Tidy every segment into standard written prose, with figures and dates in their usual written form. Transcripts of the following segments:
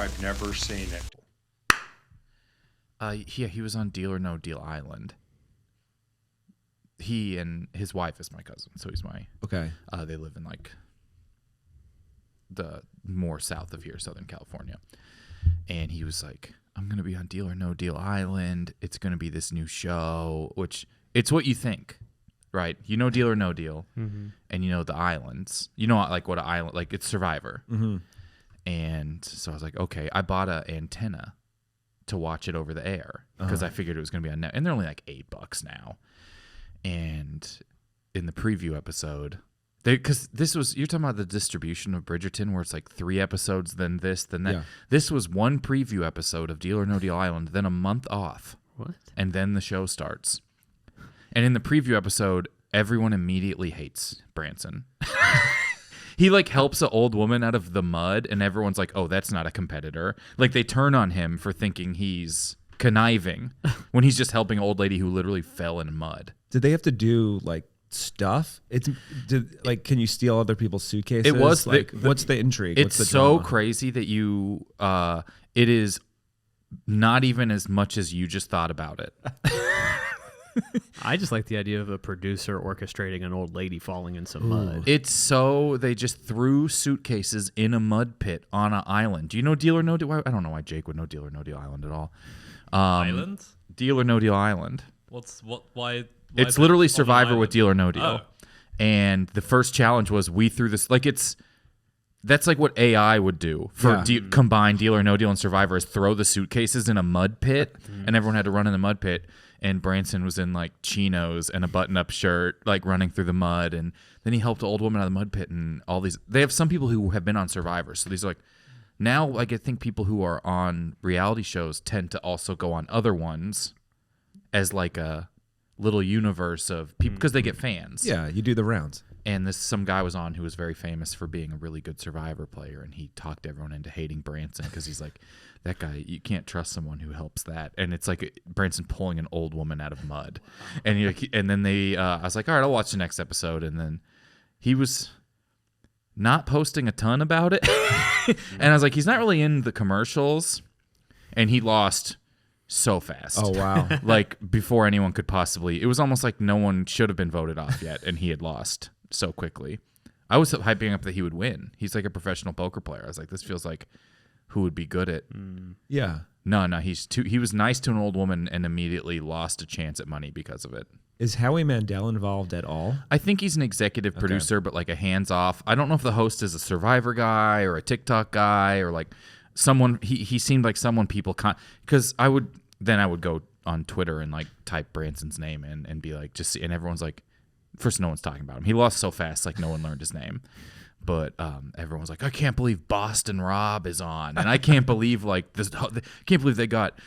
I've never seen it. Yeah, he was on Deal or No Deal Island. He and his wife is my cousin, so he's my... Okay. They live in, like, the more south of here, Southern California. And he was like, I'm going to be on Deal or No Deal Island. It's going to be this new show, which it's what you think, right? You know Deal or No Deal, and you know the islands. You know, like, what an island... Like, it's Survivor. Mm-hmm. And so I was like, okay, I bought an antenna to watch it over the air because I figured it was going to be on net, and they're only like $8 now. And in the preview episode, because this was, you're talking about the distribution of Bridgerton, where it's like 3 episodes, then this, then that. Yeah. This was one preview episode of Deal or No Deal Island, then a month off. What? And then the show starts. And in the preview episode, everyone immediately hates Branson. He, like, helps an old woman out of the mud, and everyone's like, oh, that's not a competitor. Like, they turn on him for thinking he's conniving when he's just helping an old lady who literally fell in mud. Did they have to do, like, stuff? Can you steal other people's suitcases? It was... like, what's the intrigue? It's what's the so drama? crazy that you... it is not even as much as you just thought about it. I just like the idea of a producer orchestrating an old lady falling in some mud. It's so they just threw suitcases in a mud pit on an island. Do you know Deal or No Deal? I don't know why Jake would know Deal or No Deal Island at all. Island? Deal or No Deal Island. Why it's literally Survivor with Deal or No Deal. Oh. And the first challenge was we threw this, like, that's like what AI would do for combine Deal or No Deal and Survivor, is throw the suitcases in a mud pit, and everyone had to run in the mud pit. And Branson was in, like, chinos and a button-up shirt, like, running through the mud. And then he helped an old woman out of the mud pit and all these. They have some people who have been on Survivor. So these are, like, now, like, I think people who are on reality shows tend to also go on other ones as, like, a little universe of people because they get fans. Yeah, you do the rounds. And some guy was on who was very famous for being a really good Survivor player, and he talked everyone into hating Branson because he's like, that guy, you can't trust someone who helps that. And it's like Branson pulling an old woman out of mud. And then I was like, all right, I'll watch the next episode. And then he was not posting a ton about it. And I was like, he's not really in the commercials. And he lost so fast. Oh, wow. Like, before anyone could possibly, it was almost like no one should have been voted off yet, and he had lost so quickly. I was hyping up that he would win. He's like a professional poker player. I was like, this feels like who would be good at. Yeah. No, he was nice to an old woman and immediately lost a chance at money because of it. Is Howie Mandel involved at all? I think he's an executive producer, but like a hands-off. I don't know if the host is a Survivor guy or a TikTok guy or like someone. He seemed like someone people because I would go on Twitter and like type Branson's name in and be like, just see, and everyone's like, first, no one's talking about him. He lost so fast, like no one learned his name. But everyone's like, I can't believe Boston Rob is on, and I can't believe like this. Can't believe they got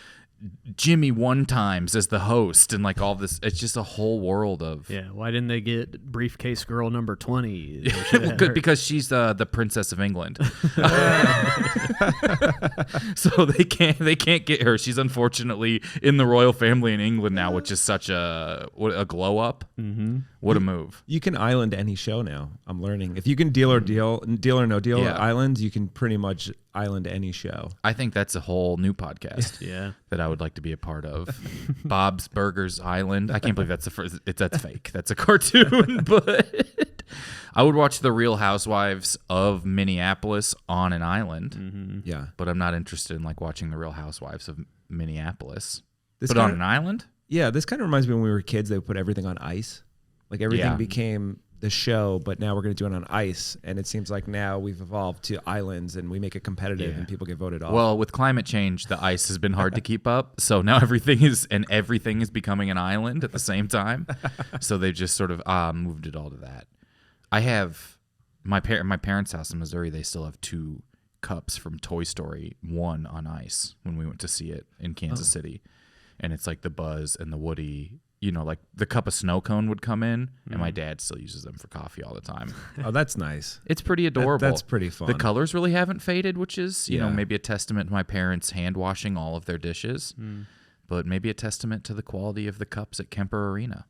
Jimmy One Times as the host, and like all this. It's just a whole world of. Yeah, why didn't they get briefcase girl number 20? Well, good, because she's the Princess of England. So they can't get her. She's unfortunately in the royal family in England now, which is such a glow up. Mm-hmm. What a move! You can island any show now. I'm learning. If you can deal or no deal island, you can pretty much island any show. I think that's a whole new podcast. Yeah, that I would like to be a part of. Bob's Burgers Island. I can't believe that's the first. That's fake. That's a cartoon. But I would watch The Real Housewives of Minneapolis on an island. Mm-hmm. Yeah, but I'm not interested in like watching The Real Housewives of Minneapolis. But on an island? Yeah, this kind of reminds me when we were kids. They would put everything on ice. Like everything became the show, but now we're going to do it on ice. And it seems like now we've evolved to islands and we make it competitive and people get voted off. Well, with climate change, the ice has been hard to keep up. So now everything is becoming an island at the same time. So they've just sort of moved it all to that. I have my parents' house in Missouri. They still have 2 cups from Toy Story 1 on ice when we went to see it in Kansas City. And it's like the Buzz and the Woody. You know, like the cup of snow cone would come in, and my dad still uses them for coffee all the time. Oh, that's nice. It's pretty adorable. That's pretty fun. The colors really haven't faded, which is, you know, maybe a testament to my parents hand washing all of their dishes, but maybe a testament to the quality of the cups at Kemper Arena.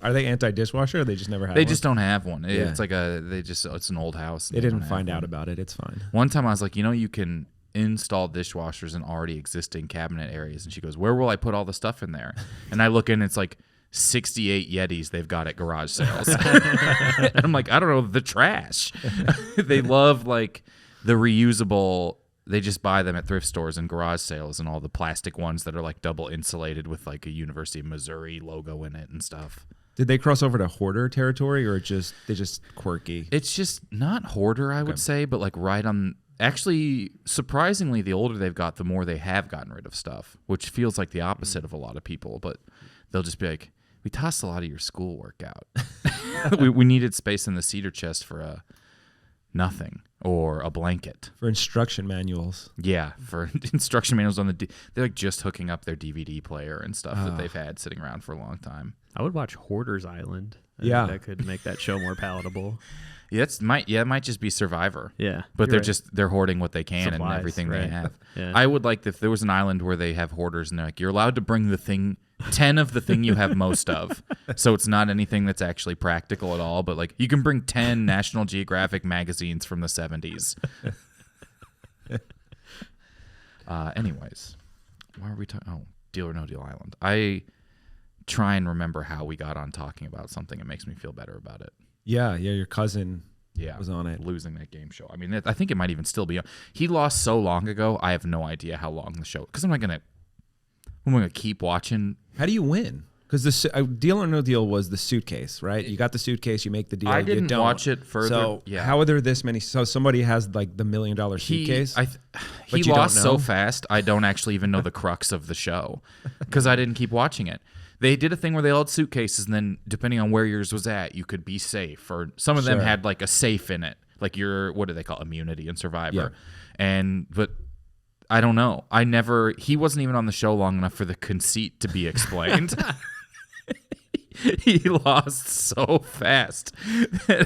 Are they anti-dishwasher or they just never have They one? just don't have one. Yeah. It's like it's an old house. They didn't don't find have out one. about it. It's fine. One time I was like, you can install dishwashers in already existing cabinet areas. And she goes, where will I put all the stuff in there? And I look in, it's like 68 Yetis they've got at garage sales. And I'm like, I don't know, the trash. They love like the reusable. They just buy them at thrift stores and garage sales and all the plastic ones that are like double insulated with like a University of Missouri logo in it and stuff. Did they cross over to hoarder territory or they just quirky? It's just not hoarder, I would say, but like right on. Actually, surprisingly, the older they've got, the more they have gotten rid of stuff, which feels like the opposite of a lot of people. But they'll just be like, we tossed a lot of your schoolwork out. we needed space in the cedar chest for nothing or a blanket. For instruction manuals. Yeah, for instruction manuals on they're like just hooking up their DVD player and stuff that they've had sitting around for a long time. I would watch Hoarder's Island. I think Yeah. that could make that show more palatable. Yeah, it might just be Survivor. Yeah, But you're they're right. they're hoarding what they can Supplies, and everything they right. have. Yeah. I would like if there was an island where they have hoarders and they're like, you're allowed to bring 10 of the thing you have most of. So it's not anything that's actually practical at all, but like you can bring 10 National Geographic magazines from the 70s. Anyways, why are we talking? Oh, Deal or No Deal Island. I try and remember how we got on talking about something. It makes me feel better about it. Yeah, your cousin Yeah, was on it. losing that game show. I mean, I think it might even still be on. He lost so long ago. I have no idea how long the show. Because I'm gonna keep watching. How do you win? Because Deal or No Deal was the suitcase, right? You got the suitcase, you make the deal. I you didn't don't. watch it further. So Yeah. how are there this many? So somebody has like the $1 million suitcase. He you don't lost so know? fast. I don't actually even know the crux of the show because I didn't keep watching it. They did a thing where they all had suitcases, and then depending on where yours was at, you could be safe. Or some of them Sure. had like a safe in it, like your what do they call immunity in Survivor, Yeah. but I don't know. He wasn't even on the show long enough for the conceit to be explained. He lost so fast. I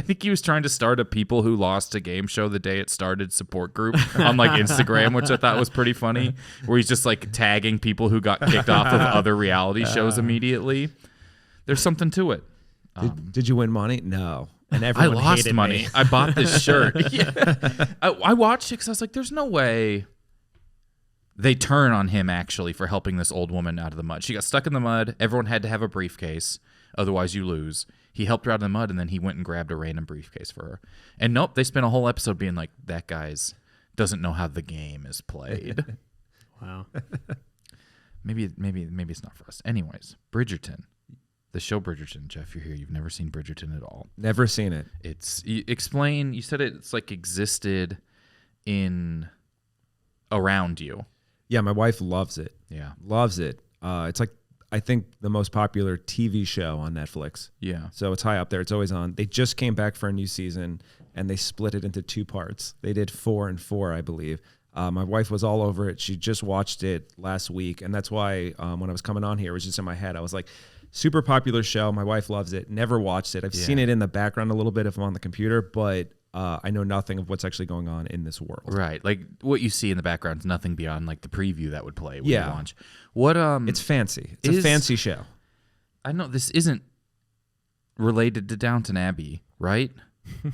think he was trying to start a people who lost a game show the day it started support group on like Instagram, which I thought was pretty funny, where he's just like tagging people who got kicked off of other reality shows immediately. There's something to it. Did you win money? No. And I everyone lost hated money. me. I bought this shirt. Yeah. I watched it because I was like, there's no way they turn on him actually for helping this old woman out of the mud. She got stuck in the mud. Everyone had to have a briefcase. Otherwise you lose. He helped her out of the mud, and then he went and grabbed a random briefcase for her. And nope, they spent a whole episode being like, that guy's doesn't know how the game is played. Wow. Maybe it's not for us. Anyways, Bridgerton. The show Bridgerton. Jeff, you're here. You've never seen Bridgerton at all. Never seen it. Explain. You said it's like existed around you. Yeah, my wife loves it. Yeah. Loves it. It's like, I think, the most popular TV show on Netflix. Yeah. So it's high up there. It's always on. They just came back for a new season, and they split it into 2 parts. They did 4 and 4, I believe. My wife was all over it. She just watched it last week, and that's why when I was coming on here, it was just in my head. I was like, super popular show. My wife loves it. Never watched it. I've seen it in the background a little bit if I'm on the computer, but I know nothing of what's actually going on in this world. Right. Like what you see in the background is nothing beyond like the preview that would play when you Yeah. launch. What It's fancy. It's a fancy show. I know this isn't related to Downton Abbey, right?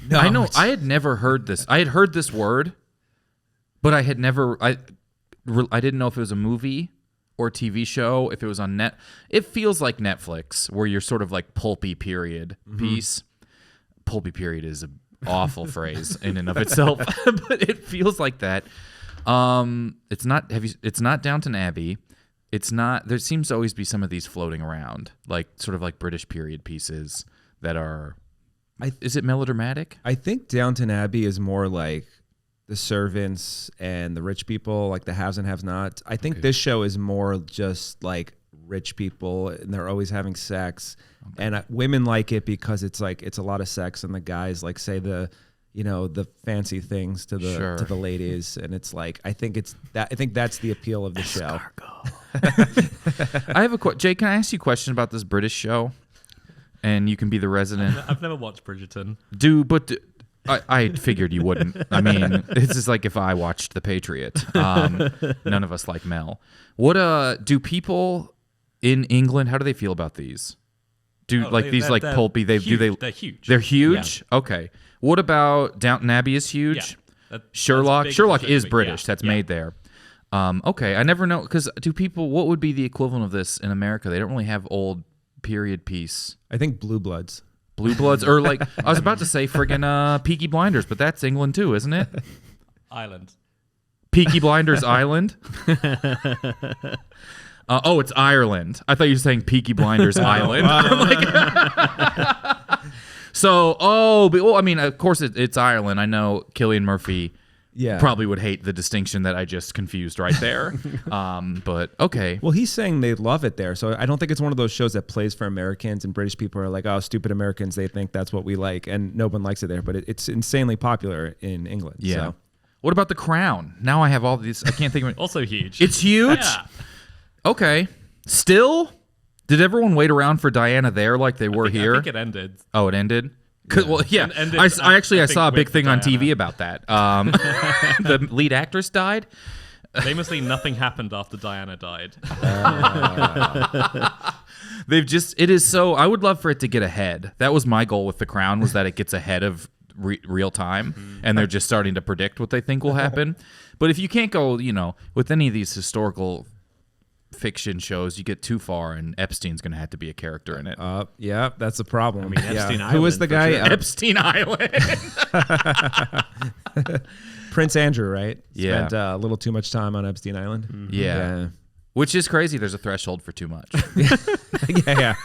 No, I know it's- I had never heard this. I had heard this word, but I had never I didn't know if it was a movie or TV show, if it was on it feels like Netflix, where you're sort of like pulpy period piece. Pulpy period is an awful phrase in and of itself, but it feels like that. It's not Downton Abbey. It's not. There seems to always be some of these floating around, like sort of like British period pieces that are. Is it melodramatic? I think Downton Abbey is more like the servants and the rich people, like the haves and have-nots. I think this show is more just like rich people, and they're always having sex. Okay. And women like it because it's like it's a lot of sex, and the guys like say the fancy things to the ladies, and it's like I think that's the appeal of the show. I have a question. Jay, can I ask you a question about this British show? And you can be the resident. I've never watched Bridgerton. I figured you wouldn't. I mean, this is like if I watched The Patriot. None of us like Mel. What do people in England, how do they feel about these? Do these they're pulpy? They're huge. They're huge. Yeah. Okay. What about Downton Abbey? Is huge. Yeah. Sherlock is big, British. That's made there. Okay. I never know because what would be the equivalent of this in America? They don't really have old period piece. I think Blue Bloods. Blue Bloods, or like I was about to say friggin' Peaky Blinders, but that's England too, isn't it? Ireland. Peaky Blinders Island. It's Ireland. I thought you were saying Peaky Blinders Island. I mean, of course it's Ireland. I know Cillian Murphy probably would hate the distinction that I just confused right there. But okay. Well, he's saying they love it there. So I don't think it's one of those shows that plays for Americans and British people are like, oh, stupid Americans. They think that's what we like. And no one likes it there. But it's insanely popular in England. Yeah. So. What about The Crown? Now I have all these. I can't think of it. Also huge. It's huge? Yeah. Okay. Still? Did everyone wait around for Diana there like they were here? I think it ended. Oh, it ended? Well, yeah. I saw a big thing on TV about that. The lead actress died. Famously, nothing happened after Diana died. It is so, I would love for it to get ahead. That was my goal with The Crown, was that it gets ahead of real time, and they're just starting to predict what they think will happen. But if you can't go, with any of these historical fiction shows, you get too far, and Epstein's going to have to be a character in it. Yeah, that's the problem. I mean, Epstein Island. Who was the guy? Sure. Epstein Island. Prince Andrew, right? Yeah. Spent a little too much time on Epstein Island. Mm-hmm. Yeah. Which is crazy. There's a threshold for too much. yeah.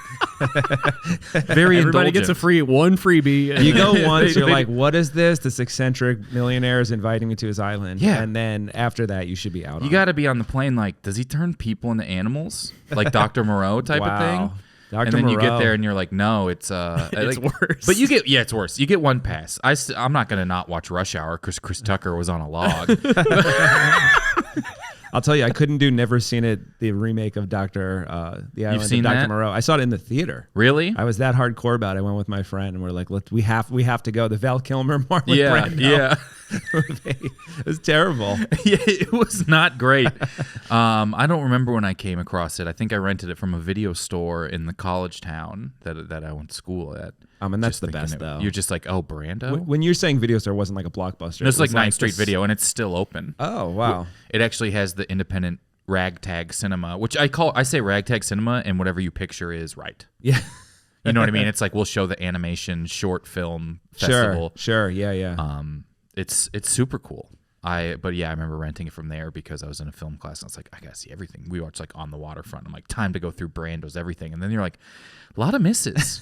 Very Everybody indulgent. gets one freebie. You go once, you're like, what is this? This eccentric millionaire is inviting me to his island. Yeah. And then after that, you should be out. You got to be on the plane like, does he turn people into animals? Like Dr. Moreau type of thing? Dr. And then Moreau. you get there and you're like, no, it's it's worse. But it's worse. You get one pass. I'm not going to not watch Rush Hour because Chris Tucker was on a log. I'll tell you, I couldn't do Never Seen It, the remake of the Island You've seen of Dr. that? Moreau. I saw it in the theater. Really? I was that hardcore about it. I went with my friend, and we're like, we have to go. The Val Kilmer, Marlon Yeah, Brando yeah. movie. It was terrible. Yeah, it was not great. I don't remember when I came across it. I think I rented it from a video store in the college town that I went to school at. And that's Just the thinking best, though. You're just like, oh, Brando? When you're saying video store, it wasn't like a Blockbuster. It's It like was 9th Street this- Video, and it's still open. Oh, wow. It actually has the independent ragtag cinema, which I say ragtag cinema, and whatever you picture is right. Yeah. You know what I mean? It's like we'll show the animation short film festival. Sure. Yeah. It's super cool. I remember renting it from there because I was in a film class and I was like, I gotta see everything. We watched like On the Waterfront. I'm like, time to go through Brando's everything. And then you're like, a lot of misses.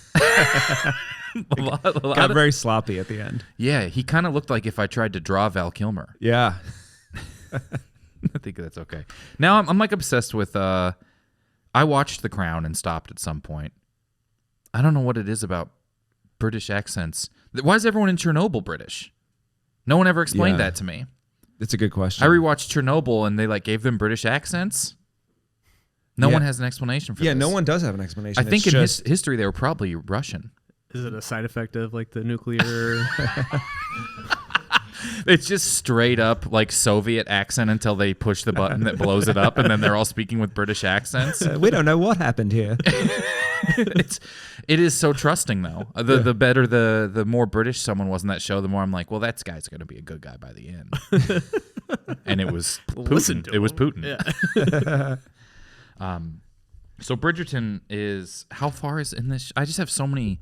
Got very sloppy at the end. Yeah, he kind of looked like if I tried to draw Val Kilmer. Yeah. I think that's okay. Now I'm like obsessed with. I watched The Crown and stopped at some point. I don't know what it is about British accents. Why is everyone in Chernobyl British? No one ever explained that to me. It's a good question. I rewatched Chernobyl and they like gave them British accents. No one has an explanation for this. Yeah, no one does have an explanation. I think in history they were probably Russian. Is it a side effect of like the nuclear? It's just straight up like Soviet accent until they push the button that blows it up, and then they're all speaking with British accents. We don't know what happened here. It is so trusting though. The better the more British someone was in that show, the more I'm like, well, that guy's going to be a good guy by the end. And it was Putin. It was Putin. Yeah. So Bridgerton is, how far is in this? I just have so many.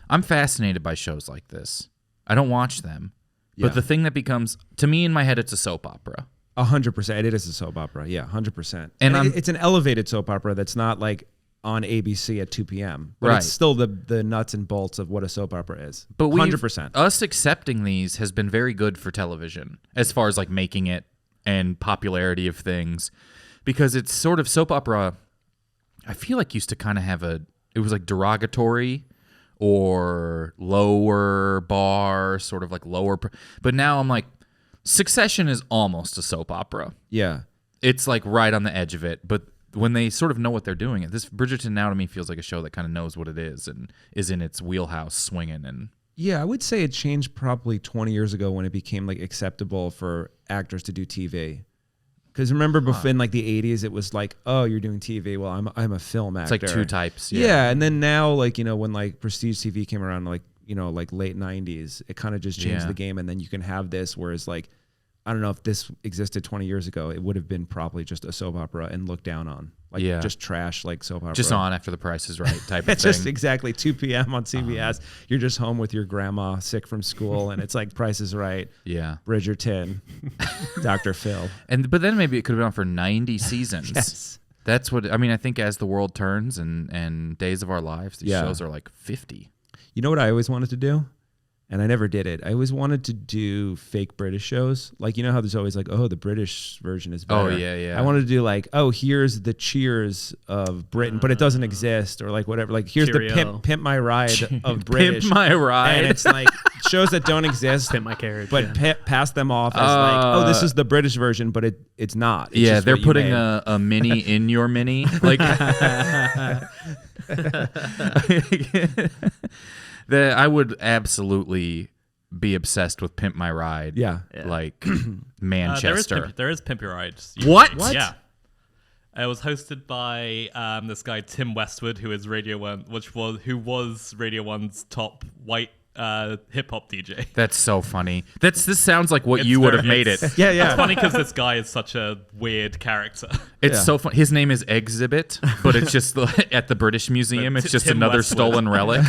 I'm fascinated by shows like this. I don't watch them. But the thing that becomes, to me in my head, it's a soap opera. 100%. It is a soap opera. Yeah, 100%. And it's an elevated soap opera that's not like on ABC at 2 p.m. But Right. it's still the nuts and bolts of what a soap opera is. But 100%. Us accepting these has been very good for television as far as like making it and popularity of things. Because it's sort of soap opera, I feel like used to kind of have it was like derogatory or lower bar, sort of like lower. But now I'm like, Succession is almost a soap opera. Yeah. It's like right on the edge of it. But when they sort of know what they're doing, this Bridgerton now to me feels like a show that kind of knows what it is and is in its wheelhouse swinging. And Yeah, I would say it changed probably 20 years ago when it became like acceptable for actors to do TV. Because remember, before in like the 80s, it was like, oh, you're doing TV. Well, I'm a film actor. It's like two types. Yeah, and then now, like, you know, when like prestige TV came around, like, you know, like late 90s, it kind of just changed the game. And then you can have this, whereas like, I don't know if this existed 20 years ago, it would have been probably just a soap opera and looked down on. Like just trash, like soap opera. Just on after the Price is Right type of thing. Just exactly 2 p.m. on CBS. You're just home with your grandma sick from school, and it's like Price is Right. Yeah. Bridgerton. Dr. Phil. But then maybe it could have been on for 90 seasons. Yes. That's what I mean. I think as the world turns and Days of Our Lives, these shows are like 50. You know what I always wanted to do? And I never did it. I always wanted to do fake British shows. Like, you know how there's always like, oh, the British version is better. Oh, yeah. I wanted to do like, oh, here's the Cheers of Britain, but it doesn't exist. Or like whatever. Like, here's Cheerio. the Pimp My Ride of British. Pimp My Ride. And it's like shows that don't exist. Pimp My Carriage. But pass them off as like, oh, this is the British version, but it's not. It's just they're what you putting made. a mini in your mini. Like, I would absolutely be obsessed with Pimp My Ride. Yeah. Like Manchester. There is Pimp Your Ride. What? Yeah. It was hosted by this guy Tim Westwood, who is Radio 1, who was Radio 1's top white hip hop DJ. That's so funny. This sounds like what you would have made it. Yeah. It's funny because this guy is such a weird character. It's so fun. His name is Exhibit, but it's just at the British Museum. It's just Tim another Westwood. stolen relic.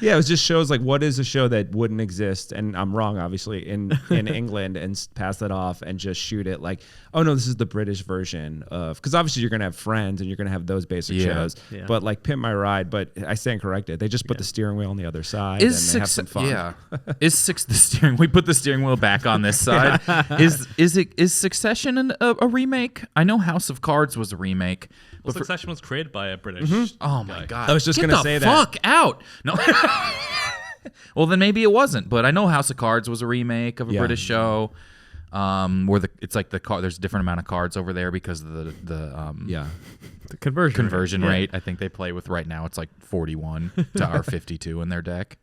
Yeah, it was just shows like, what is a show that wouldn't exist? And I'm wrong, obviously, in England, and pass that off and just shoot it like, oh no, this is the British version of, because obviously you're gonna have Friends and you're gonna have those basic shows, but like Pimp My Ride. But I stand corrected. They just put the steering wheel on the other side and they have some fun. Yeah, the steering? We put the steering wheel back on this side. Is Succession a remake? I know House of Cards was a remake. Well, Succession was created by a British Oh my god! I was just gonna say that. Fuck out! No. Well, then maybe it wasn't. But I know House of Cards was a remake of a British show. Where it's like there's a different amount of cards over there because of the conversion rate. I think they play with right now. It's like 41 to our 52 in their deck.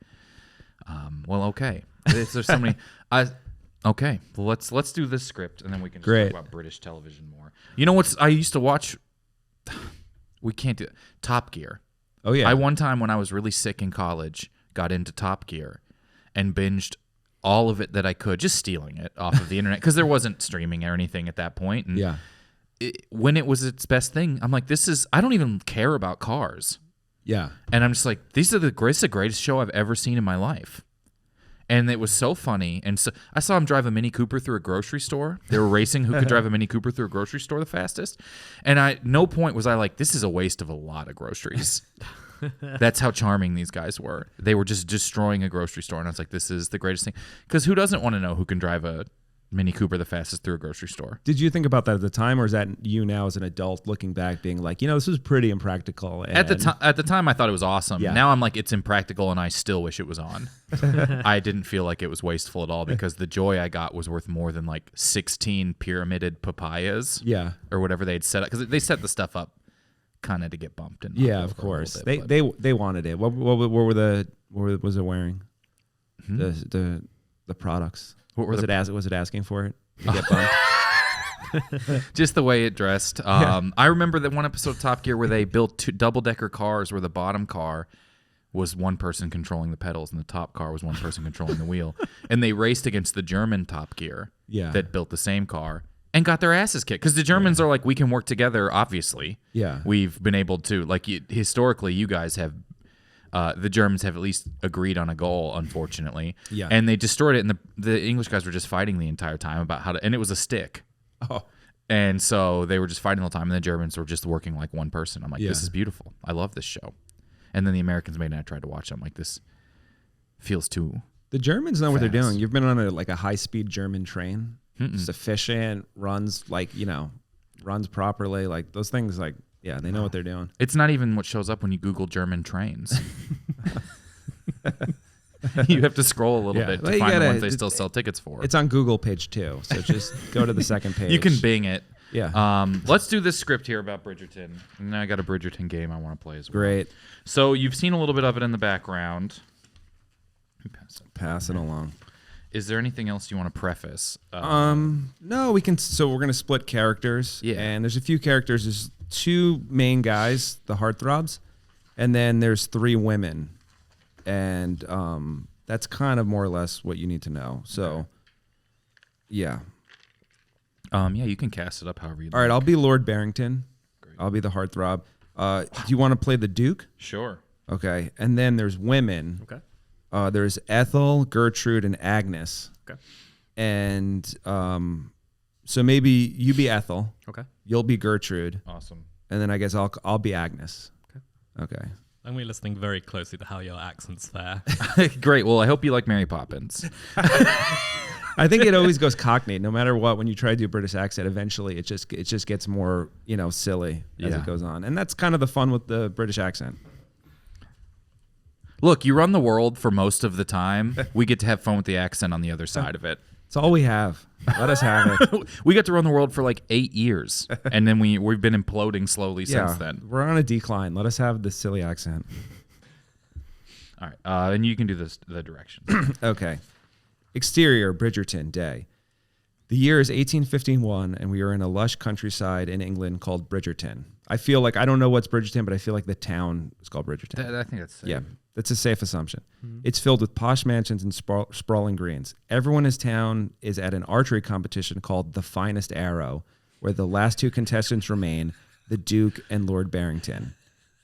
Well, okay. There's so many. Okay. Well, let's do this script and then we can just talk about British television more. You know what's I used to watch. We can't do it. Top Gear. Oh yeah. I one time when I was really sick in college got into Top Gear and binged all of it that I could, just stealing it off of the internet because there wasn't streaming or anything at that point. And when it was its best thing, I'm like, I don't even care about cars. Yeah. And I'm just like, this is the greatest show I've ever seen in my life. And it was so funny. And so I saw him drive a Mini Cooper through a grocery store. They were racing who could drive a Mini Cooper through a grocery store the fastest. And no point was I like, this is a waste of a lot of groceries. That's how charming these guys were. They were just destroying a grocery store. And I was like, this is the greatest thing. Because who doesn't want to know who can drive a Mini Cooper the fastest through a grocery store? Did you think about that at the time, or is that you now as an adult looking back being like, this is pretty impractical? And At the time, I thought it was awesome. Yeah. Now I'm like, it's impractical, and I still wish it was on. I didn't feel like it was wasteful at all because the joy I got was worth more than like 16 pyramided papayas. Yeah. Or whatever they'd set up, because they set the stuff up kind of to get bumped. And Yeah, of course. They wanted it. What was it wearing? The products. What were was it asking for it to get bumped? Just the way it dressed. I remember that one episode of Top Gear where they built two double-decker cars where the bottom car was one person controlling the pedals and the top car was one person controlling the wheel. And they raced against the German Top Gear that built the same car and got their asses kicked. Because the Germans are like, we can work together, obviously. Yeah. We've been able to, like, historically, you guys have, the Germans have at least agreed on a goal, unfortunately. Yeah. And they destroyed it, and the English guys were just fighting the entire time about how to, and it was a stick. Oh. And so they were just fighting the whole time, and the Germans were just working like one person. I'm like, this is beautiful. I love this show. And then the Americans made it, and I tried to watch it. I'm like, this feels too The Germans know what they're fast. doing. You've been on a high-speed German train. Mm-mm. It's efficient, runs runs properly. Like those things, they know what they're doing. It's not even what shows up when you Google German trains. You have to scroll a little bit to find the ones they still sell tickets for. It's on Google page 2, so just go to the second page. You can Bing it. Yeah. Let's do this script here about Bridgerton. And I got a Bridgerton game I want to play as well. Great. So you've seen a little bit of it in the background. Pass it along. Is there anything else you want to preface? No, we can. So we're gonna split characters. Yeah. And there's a few characters. There's 2 main guys, the heartthrobs, and then there's 3 women, and that's kind of more or less what you need to know. So, yeah. Yeah, you can cast it up however you like. All right, I'll be Lord Barrington. Great. I'll be the heartthrob. Do you want to play the Duke? Sure. Okay. And then there's women. Okay. There's Ethel, Gertrude, and Agnes. Okay. And so maybe you be Ethel. Okay. You'll be Gertrude. Awesome. And then I guess I'll be Agnes. Okay. Okay. I'm going to be listening very closely to how your accents fare. Great. Well, I hope you like Mary Poppins. I think it always goes Cockney. No matter what, when you try to do a British accent, eventually it just gets more, silly as it goes on. And that's kind of the fun with the British accent. Look, you run the world for most of the time. We get to have fun with the accent on the other side of it. It's all we have. Let us have it. We got to run the world for like 8 years, and then we've been imploding slowly since then. We're on a decline. Let us have the silly accent. All right, and you can do the directions. Okay. Exterior, Bridgerton, day. The year is 1851, and we are in a lush countryside in England called Bridgerton. I feel like, I don't know what's Bridgerton, but I feel like the town is called Bridgerton. I think that's safe. Yeah, that's a safe assumption. It's filled with posh mansions and sprawling greens. Everyone in his town is at an archery competition called The Finest Arrow, where the last 2 contestants remain, the Duke and Lord Barrington.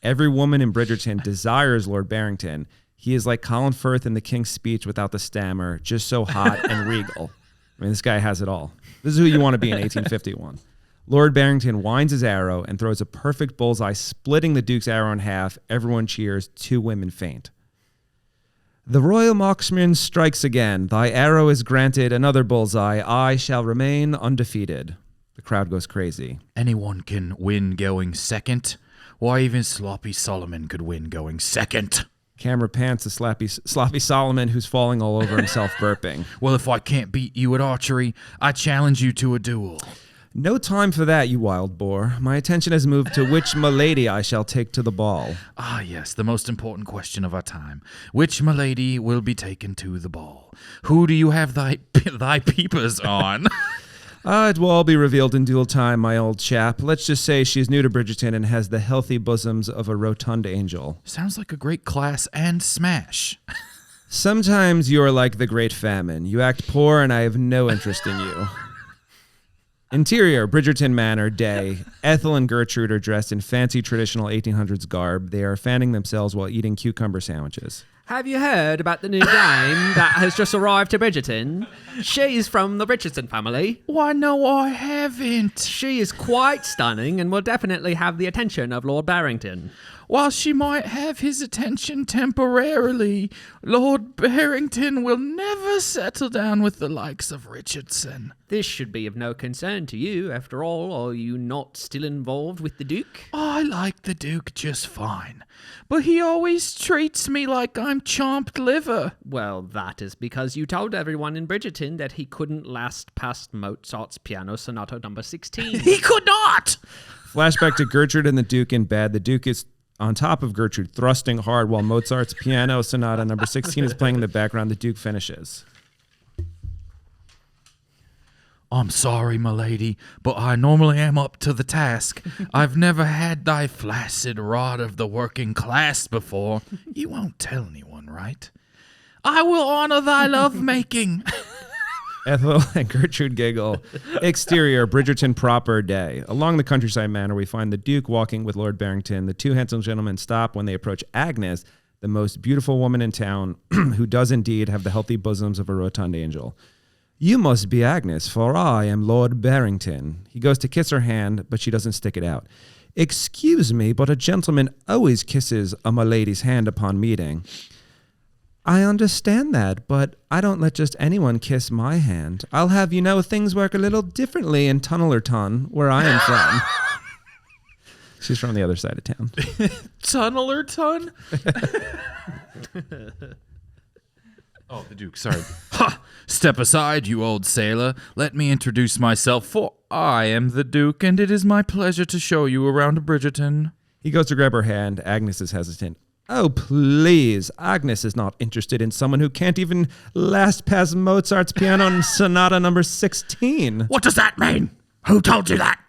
Every woman in Bridgerton desires Lord Barrington. He is like Colin Firth in The King's Speech without the stammer, just so hot and regal. I mean, this guy has it all. This is who you want to be in 1851. Lord Barrington winds his arrow and throws a perfect bullseye, splitting the Duke's arrow in half. Everyone cheers. 2 women faint. The royal marksman strikes again. Thy arrow is granted another bullseye. I shall remain undefeated. The crowd goes crazy. Anyone can win going second. Why, even Sloppy Solomon could win going second. Camera pants to Sloppy Solomon, who's falling all over himself, burping. Well, if I can't beat you at archery, I challenge you to a duel. No time for that, you wild boar. My attention has moved to which milady I shall take to the ball. Ah, yes, the most important question of our time. Which milady will be taken to the ball? Who do you have thy peepers on? It will all be revealed in dual time, my old chap. Let's just say she's new to Bridgerton and has the healthy bosoms of a rotund angel. Sounds like a great class and smash. Sometimes you are like the Great Famine. You act poor and I have no interest in you. Interior, Bridgerton Manor, day. Ethel and Gertrude are dressed in fancy traditional 1800s garb. They are fanning themselves while eating cucumber sandwiches. Have you heard about the new dame that has just arrived to Bridgerton? She's from the Bridgerton family. Why, no, I haven't. She is quite stunning and will definitely have the attention of Lord Barrington. While she might have his attention temporarily, Lord Barrington will never settle down with the likes of Richardson. This should be of no concern to you. After all, are you not still involved with the Duke? I like the Duke just fine, but he always treats me like I'm chomped liver. Well, that is because you told everyone in Bridgerton that he couldn't last past Mozart's Piano Sonata No. 16. He could not! Flashback to Gertrude and the Duke in bed. The Duke is on top of Gertrude, thrusting hard while Mozart's Piano Sonata No. 16 is playing in the background. The Duke finishes. I'm sorry, my lady, but I normally am up to the task. I've never had thy flaccid rod of the working class before. You won't tell anyone, right? I will honor thy love-making. Ethel and Gertrude giggle. Exterior, Bridgerton proper, day. Along the countryside manor, we find the Duke walking with Lord Barrington. The 2 handsome gentlemen stop when they approach Agnes, the most beautiful woman in town, who does indeed have the healthy bosoms of a rotund angel. You must be Agnes, for I am Lord Barrington. He goes to kiss her hand, but she doesn't stick it out. Excuse me, but a gentleman always kisses a milady's hand upon meeting. I understand that, but I don't let just anyone kiss my hand. I'll have you know things work a little differently in Tunnellerton, where I am from. She's from the other side of town. Tunnellerton? Oh, the Duke, sorry. Ha! Step aside, you old sailor. Let me introduce myself, for I am the Duke, and it is my pleasure to show you around Bridgerton. He goes to grab her hand. Agnes is hesitant. Oh, please. Agnes is not interested in someone who can't even last past Mozart's Piano Sonata number 16. What does that mean? Who told you that?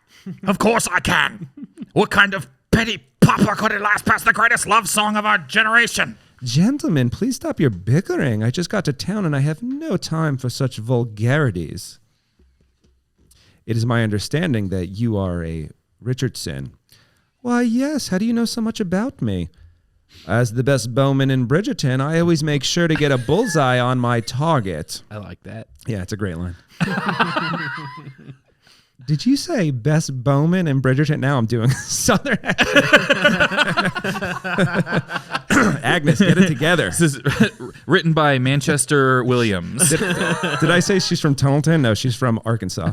Of course I can. What kind of petty pauper couldn't last past the greatest love song of our generation? Gentlemen, please stop your bickering. I just got to town and I have no time for such vulgarities. It is my understanding that you are a Richardson. Why, yes. How do you know so much about me? As the best bowman in Bridgerton, I always make sure to get a bullseye on my target. I like that. Yeah, it's a great line. Did you say best bowman in Bridgerton? Now I'm doing Southern accent. Agnes, get it together. This is written by Manchester Williams. Did I say she's from Tunnelton? No, she's from Arkansas.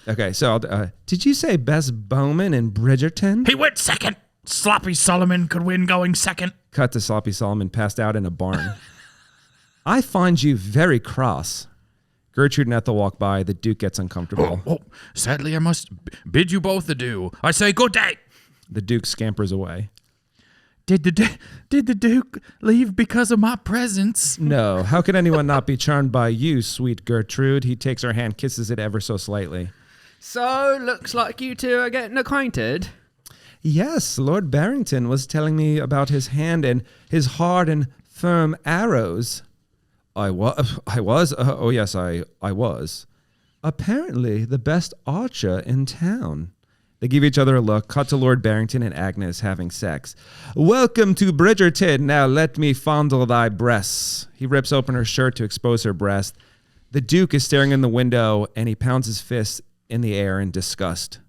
Okay, so did you say best bowman in Bridgerton? He went second. Sloppy Solomon could win going second. Cut to Sloppy Solomon passed out in a barn. I find you very cross. Gertrude and Ethel walk by. The Duke gets uncomfortable. Sadly, I must bid you both adieu. I say good day. The Duke scampers away. Did the Duke leave because of my presence? No. How could anyone not be charmed by you, sweet Gertrude? He takes her hand, kisses it ever so slightly. So, looks like you two are getting acquainted. Yes, Lord Barrington was telling me about his hand and his hard and firm arrows. I was. Yes, I was. Apparently the best archer in town. They give each other a look, cut to Lord Barrington and Agnes having sex. Welcome to Bridgerton. Now let me fondle thy breasts. He rips open her shirt to expose her breast. The Duke is staring in the window and he pounds his fist in the air in disgust.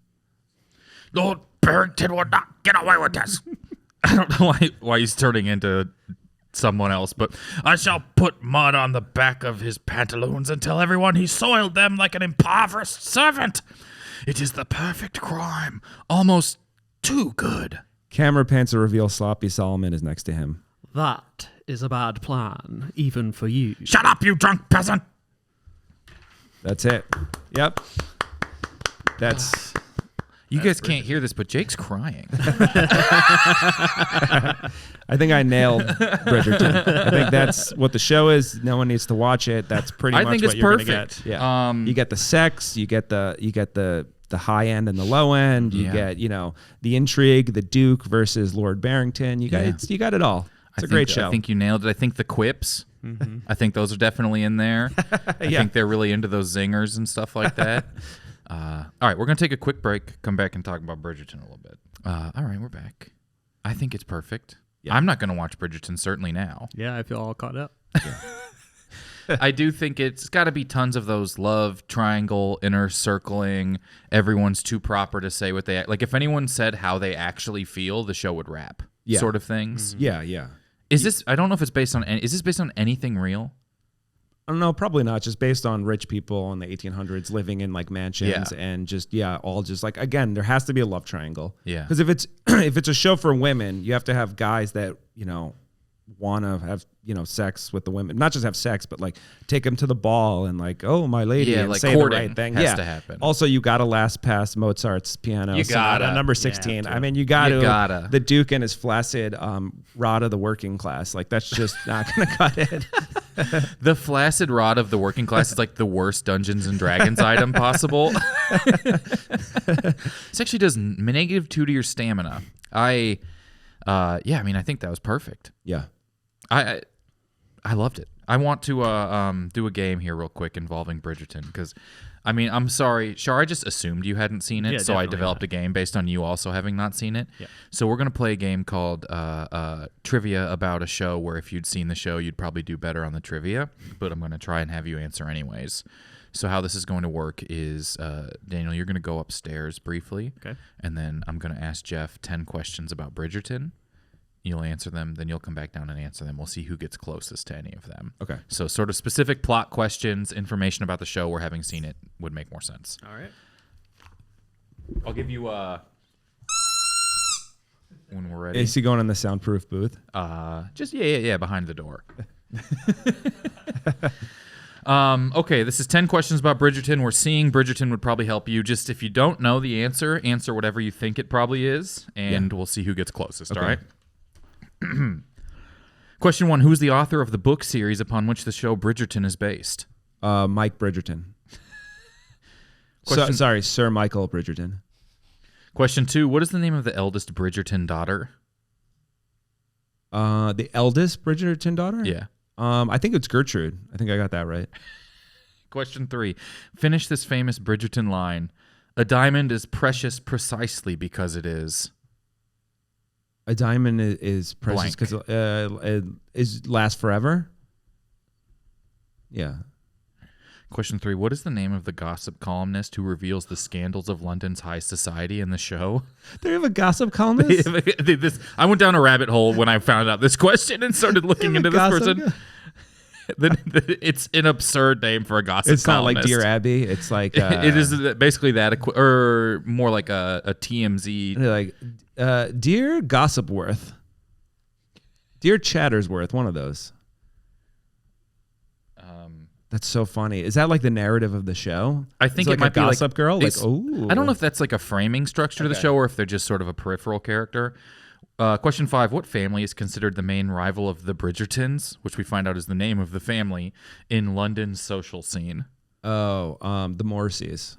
Lord Barrington would not get away with this. I don't know why he's turning into someone else, but I shall put mud on the back of his pantaloons and tell everyone he soiled them like an impoverished servant. It is the perfect crime. Almost too good. Camera pants to reveal Sloppy Solomon is next to him. That is a bad plan, even for you. Shut up, you drunk peasant. That's it. Yep. That's... You guys can't hear this, but Jake's crying. I think I nailed Bridgerton. I think that's what the show is. No one needs to watch it. That's pretty much what you're going to get. Yeah. You get the sex, you get the high end and the low end, you get, the intrigue, the Duke versus Lord Barrington. You got it all. It's a great show. I think you nailed it. I think the quips, I think those are definitely in there. I think they're really into those zingers and stuff like that. All right, we're going to take a quick break, come back and talk about Bridgerton a little bit. All right, we're back. I think it's perfect. Yeah. I'm not going to watch Bridgerton, certainly now. Yeah, I feel all caught up. Yeah. I do think it's got to be tons of those love triangle, inner circling, everyone's too proper to say what they... Like, if anyone said how they actually feel, the show would wrap, sort of things. Mm-hmm. Yeah. Is this... I don't know if it's based on... Is this based on anything real? I don't know, probably not. Just based on rich people in the 1800s living in like mansions and just all just like, again, there has to be a love triangle. Yeah. Because if it's a show for women, you have to have guys that want to have sex with the women, not just have sex, but like take them to the ball and like, oh my lady, and like say the right thing. Has to happen. Also, you got to last past Mozart's Piano Sonata number 16. I mean, you gotta. The Duke and his flaccid rod of the working class, like that's just not gonna cut it. The flaccid rod of the working class is like the worst Dungeons and Dragons item possible. This actually does -2 to your stamina. I think that was perfect. Yeah. I loved it. I want to do a game here real quick involving Bridgerton because, I mean, I'm sorry, Shar, I just assumed you hadn't seen it, so I developed a game based on you also having not seen it. Yeah. So we're going to play a game called Trivia about a show where if you'd seen the show, you'd probably do better on the trivia, but I'm going to try and have you answer anyways. So how this is going to work is, Daniel, you're going to go upstairs briefly, and then I'm going to ask Jeff 10 questions about Bridgerton. You'll answer them, then you'll come back down and answer them. We'll see who gets closest to any of them. Okay. So sort of specific plot questions, information about the show where having seen it would make more sense. All right. I'll give you when we're ready. Is he going in the soundproof booth? Just behind the door. Okay, this is 10 questions about Bridgerton. We're seeing Bridgerton would probably help you. Just if you don't know the answer whatever you think it probably is, and we'll see who gets closest, all right? Question 1. Who's the author of the book series upon which the show Bridgerton is based? Mike Bridgerton. Sir Michael Bridgerton. Question 2. What is the name of the eldest Bridgerton daughter? The eldest Bridgerton daughter? Yeah. I think it's Gertrude. I think I got that right. Question 3. Finish this famous Bridgerton line. A diamond is precious precisely because it is. A diamond is precious because it lasts forever. Yeah. Question 3. What is the name of the gossip columnist who reveals the scandals of London's high society in the show? They have a gossip columnist? I went down a rabbit hole when I found out this question and started looking into this person. It's an absurd name for a gossip columnist. It's not like Dear Abby. It's like... it is basically that, or more like a TMZ. Like, Dear Gossipworth. Dear Chattersworth, one of those. That's so funny. Is that like the narrative of the show? I think it like might be Gossip Girl. Like, I don't know if that's like a framing structure to the show or if they're just sort of a peripheral character. Question 5. What family is considered the main rival of the Bridgertons, which we find out is the name of the family, in London's social scene? The Morriseys.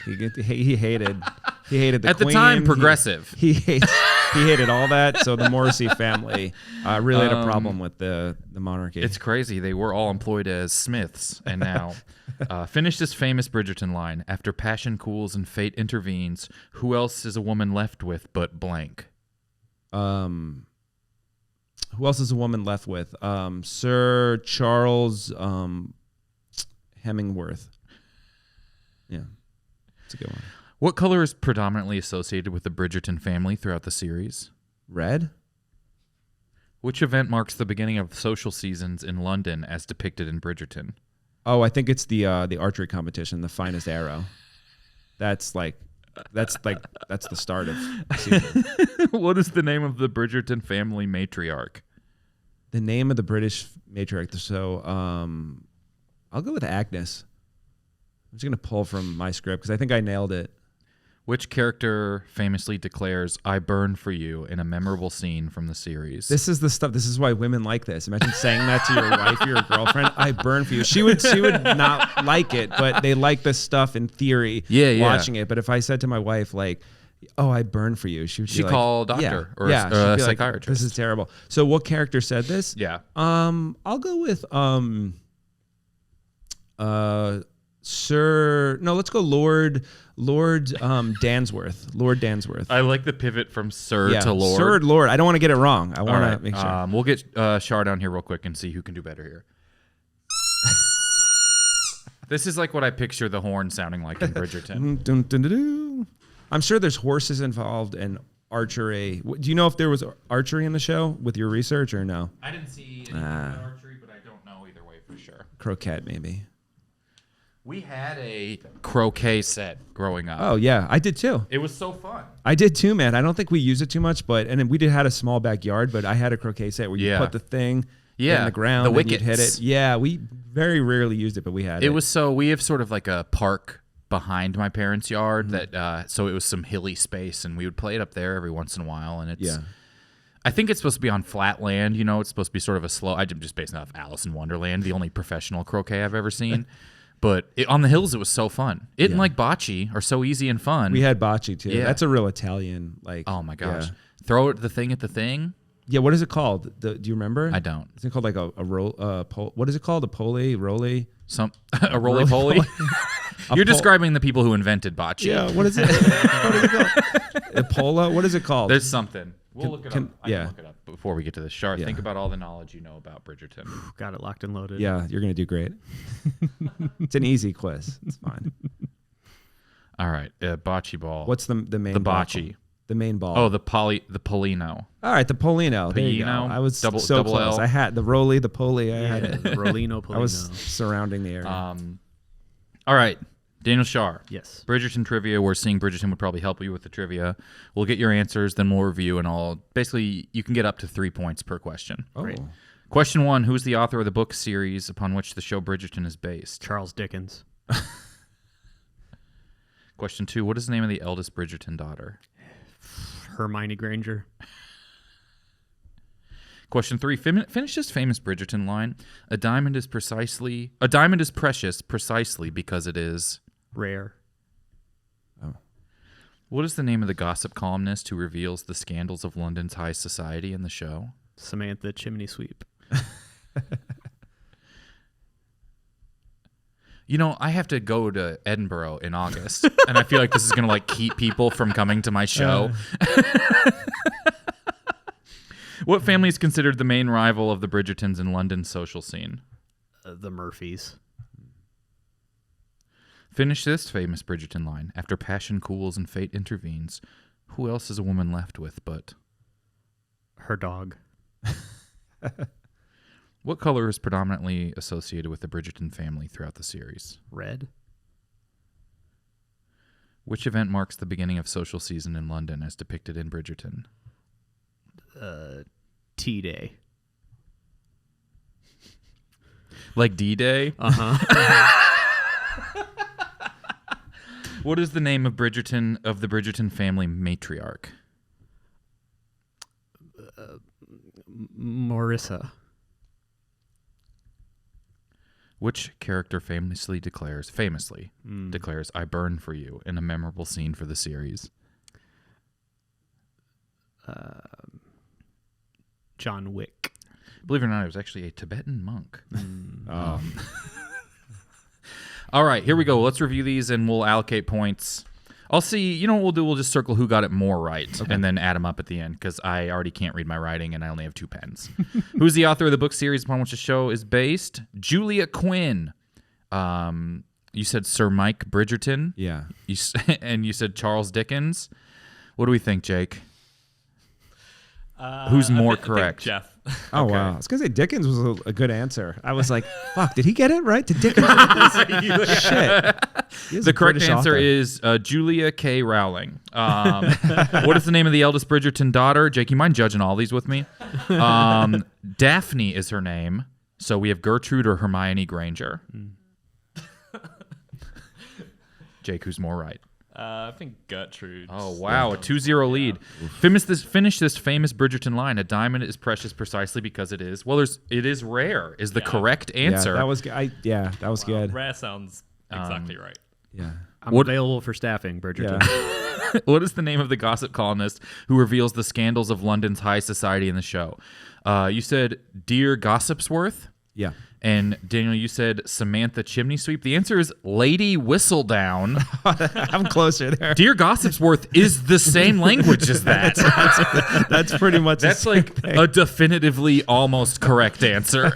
He hated the at Queen. The time, progressive. He hated all that. So the Morrissey family really had a problem with the monarchy. It's crazy. They were all employed as smiths, and now finish this famous Bridgerton line. After passion cools and fate intervenes, who else is a woman left with but blank? Who else is a woman left with? Sir Charles Hemingworth. Yeah. That's a good one. What color is predominantly associated with the Bridgerton family throughout the series? Red. Which event marks the beginning of social seasons in London as depicted in Bridgerton? Oh, I think it's the archery competition, the finest arrow. That's the start of the season. What is the name of the Bridgerton family matriarch? The name of the British matriarch. So I'll go with Agnes. I'm just going to pull from my script because I think I nailed it. Which character famously declares, "I burn for you" in a memorable scene from the series? This is the stuff. This is why women like this. Imagine saying that to your wife or your girlfriend. "I burn for you." She would not like it, but they like this stuff in theory. Watching it. But if I said to my wife like, "Oh, I burn for you," she would be like, call a doctor or a she'd be psychiatrist. Like, this is terrible. So what character said this? Yeah. I'll go with Sir. No, let's go Lord Dansworth. Lord Dansworth. I like the pivot from Sir to Lord. Sir, Lord. I don't want to get it wrong. I want to make sure. We'll get Shar down here real quick and see who can do better here. This is like what I picture the horn sounding like in Bridgerton. Dun, dun, dun, dun. I'm sure there's horses involved and archery. Do you know if there was archery in the show with your research or no? I didn't see any archery, but I don't know either way for sure. Croquet, maybe. We had a croquet set growing up. Oh, yeah. I did, too. It was so fun. I did, too, man. I don't think we use it too much, and then we had a small backyard, but I had a croquet set where you put the thing in the ground and you'd hit it. Yeah, we very rarely used it, but we had it. We have sort of like a park behind my parents' yard that so it was some hilly space, and we would play it up there every once in a while, and it's... I think it's supposed to be on flat land, it's supposed to be sort of a slow... I'm just basing it off Alice in Wonderland, the only professional croquet I've ever seen. But on the hills, it was so fun. It and like bocce are so easy and fun. We had bocce too. Yeah. That's a real Italian Oh my gosh! Throw the thing at the thing. Yeah. What is it called? Do you remember? I don't. Is it called like a roll? What is it called? A roly? A roly poly. You're describing the people who invented bocce. Yeah. What is it? What is it called? A pola? What is it called? There's something. We'll look it up. I can look it up before we get to this. Shar, think about all the knowledge you know about Bridgerton. Got it locked and loaded. Yeah, you're going to do great. It's an easy quiz. It's fine. All right. Bocce ball. What's the main The ball? bocce. The main ball. Oh, the Polino. All right, the Polino. There you go. I was so close. L. I had the roly, the poli. I had it. Rolino, Polino. I was surrounding the area. All right. Daniel Shar. Yes. Bridgerton trivia. We're seeing Bridgerton would probably help you with the trivia. We'll get your answers, then we'll review, and basically, you can get up to 3 points per question. Oh. Great. Question 1. Who's the author of the book series upon which the show Bridgerton is based? Charles Dickens. Question 2. What is the name of the eldest Bridgerton daughter? Hermione Granger. Question 3. Finish this famous Bridgerton line. A diamond is precious precisely because it is Rare. What is the name of the gossip columnist who reveals the scandals of London's high society in the show? Samantha Chimney Sweep. You know, I have to go to Edinburgh in August, and I feel like this is going to like keep people from coming to my show. What family is considered the main rival of the Bridgertons in London's social scene? The Murphys. Finish this famous Bridgerton line. After passion cools and fate intervenes, who else is a woman left with but... Her dog. What color is predominantly associated with the Bridgerton family throughout the series? Red. Which event marks the beginning of social season in London as depicted in Bridgerton? T-Day. Like D-Day? Uh-huh. What is the name of the Bridgerton family matriarch? Marissa. Which character famously declares, I burn for you in a memorable scene for the series? John Wick. Believe it or not, it was actually a Tibetan monk. All right, here we go. Let's review these and we'll allocate points. I'll see. You know what we'll do? We'll just circle who got it more right and then add them up at the end because I already can't read my writing and I only have 2 pens. Who's the author of the book series upon which the show is based? Julia Quinn. You said Sir Mike Bridgerton. Yeah. And you said Charles Dickens. What do we think, Jake? Who's more correct? Jeff. Oh, Okay. wow. I was going to say Dickens was a good answer. I was like, fuck, did he get it right? Did Dickens get this? Shit. He is The a correct British answer author. is Julia K. Rowling. What is the name of the eldest Bridgerton daughter? Jake, you mind judging all these with me? Daphne is her name. So we have Gertrude or Hermione Granger. Jake, who's more right? I think Gertrude. Oh, wow. A 2-0 lead. Finish this famous Bridgerton line. A diamond is precious precisely because it is. Well, it is rare is the correct answer. Yeah, that was good. Rare sounds exactly right. Yeah. I'm available for staffing, Bridgerton. Yeah. What is the name of the gossip columnist who reveals the scandals of London's high society in the show? You said Dear Gossipsworth. Yeah. And Daniel, you said Samantha Chimney Sweep. The answer is Lady Whistledown. I'm closer there. Dear Gossipsworth is the same language as that. That's pretty much That's like a definitively almost correct answer.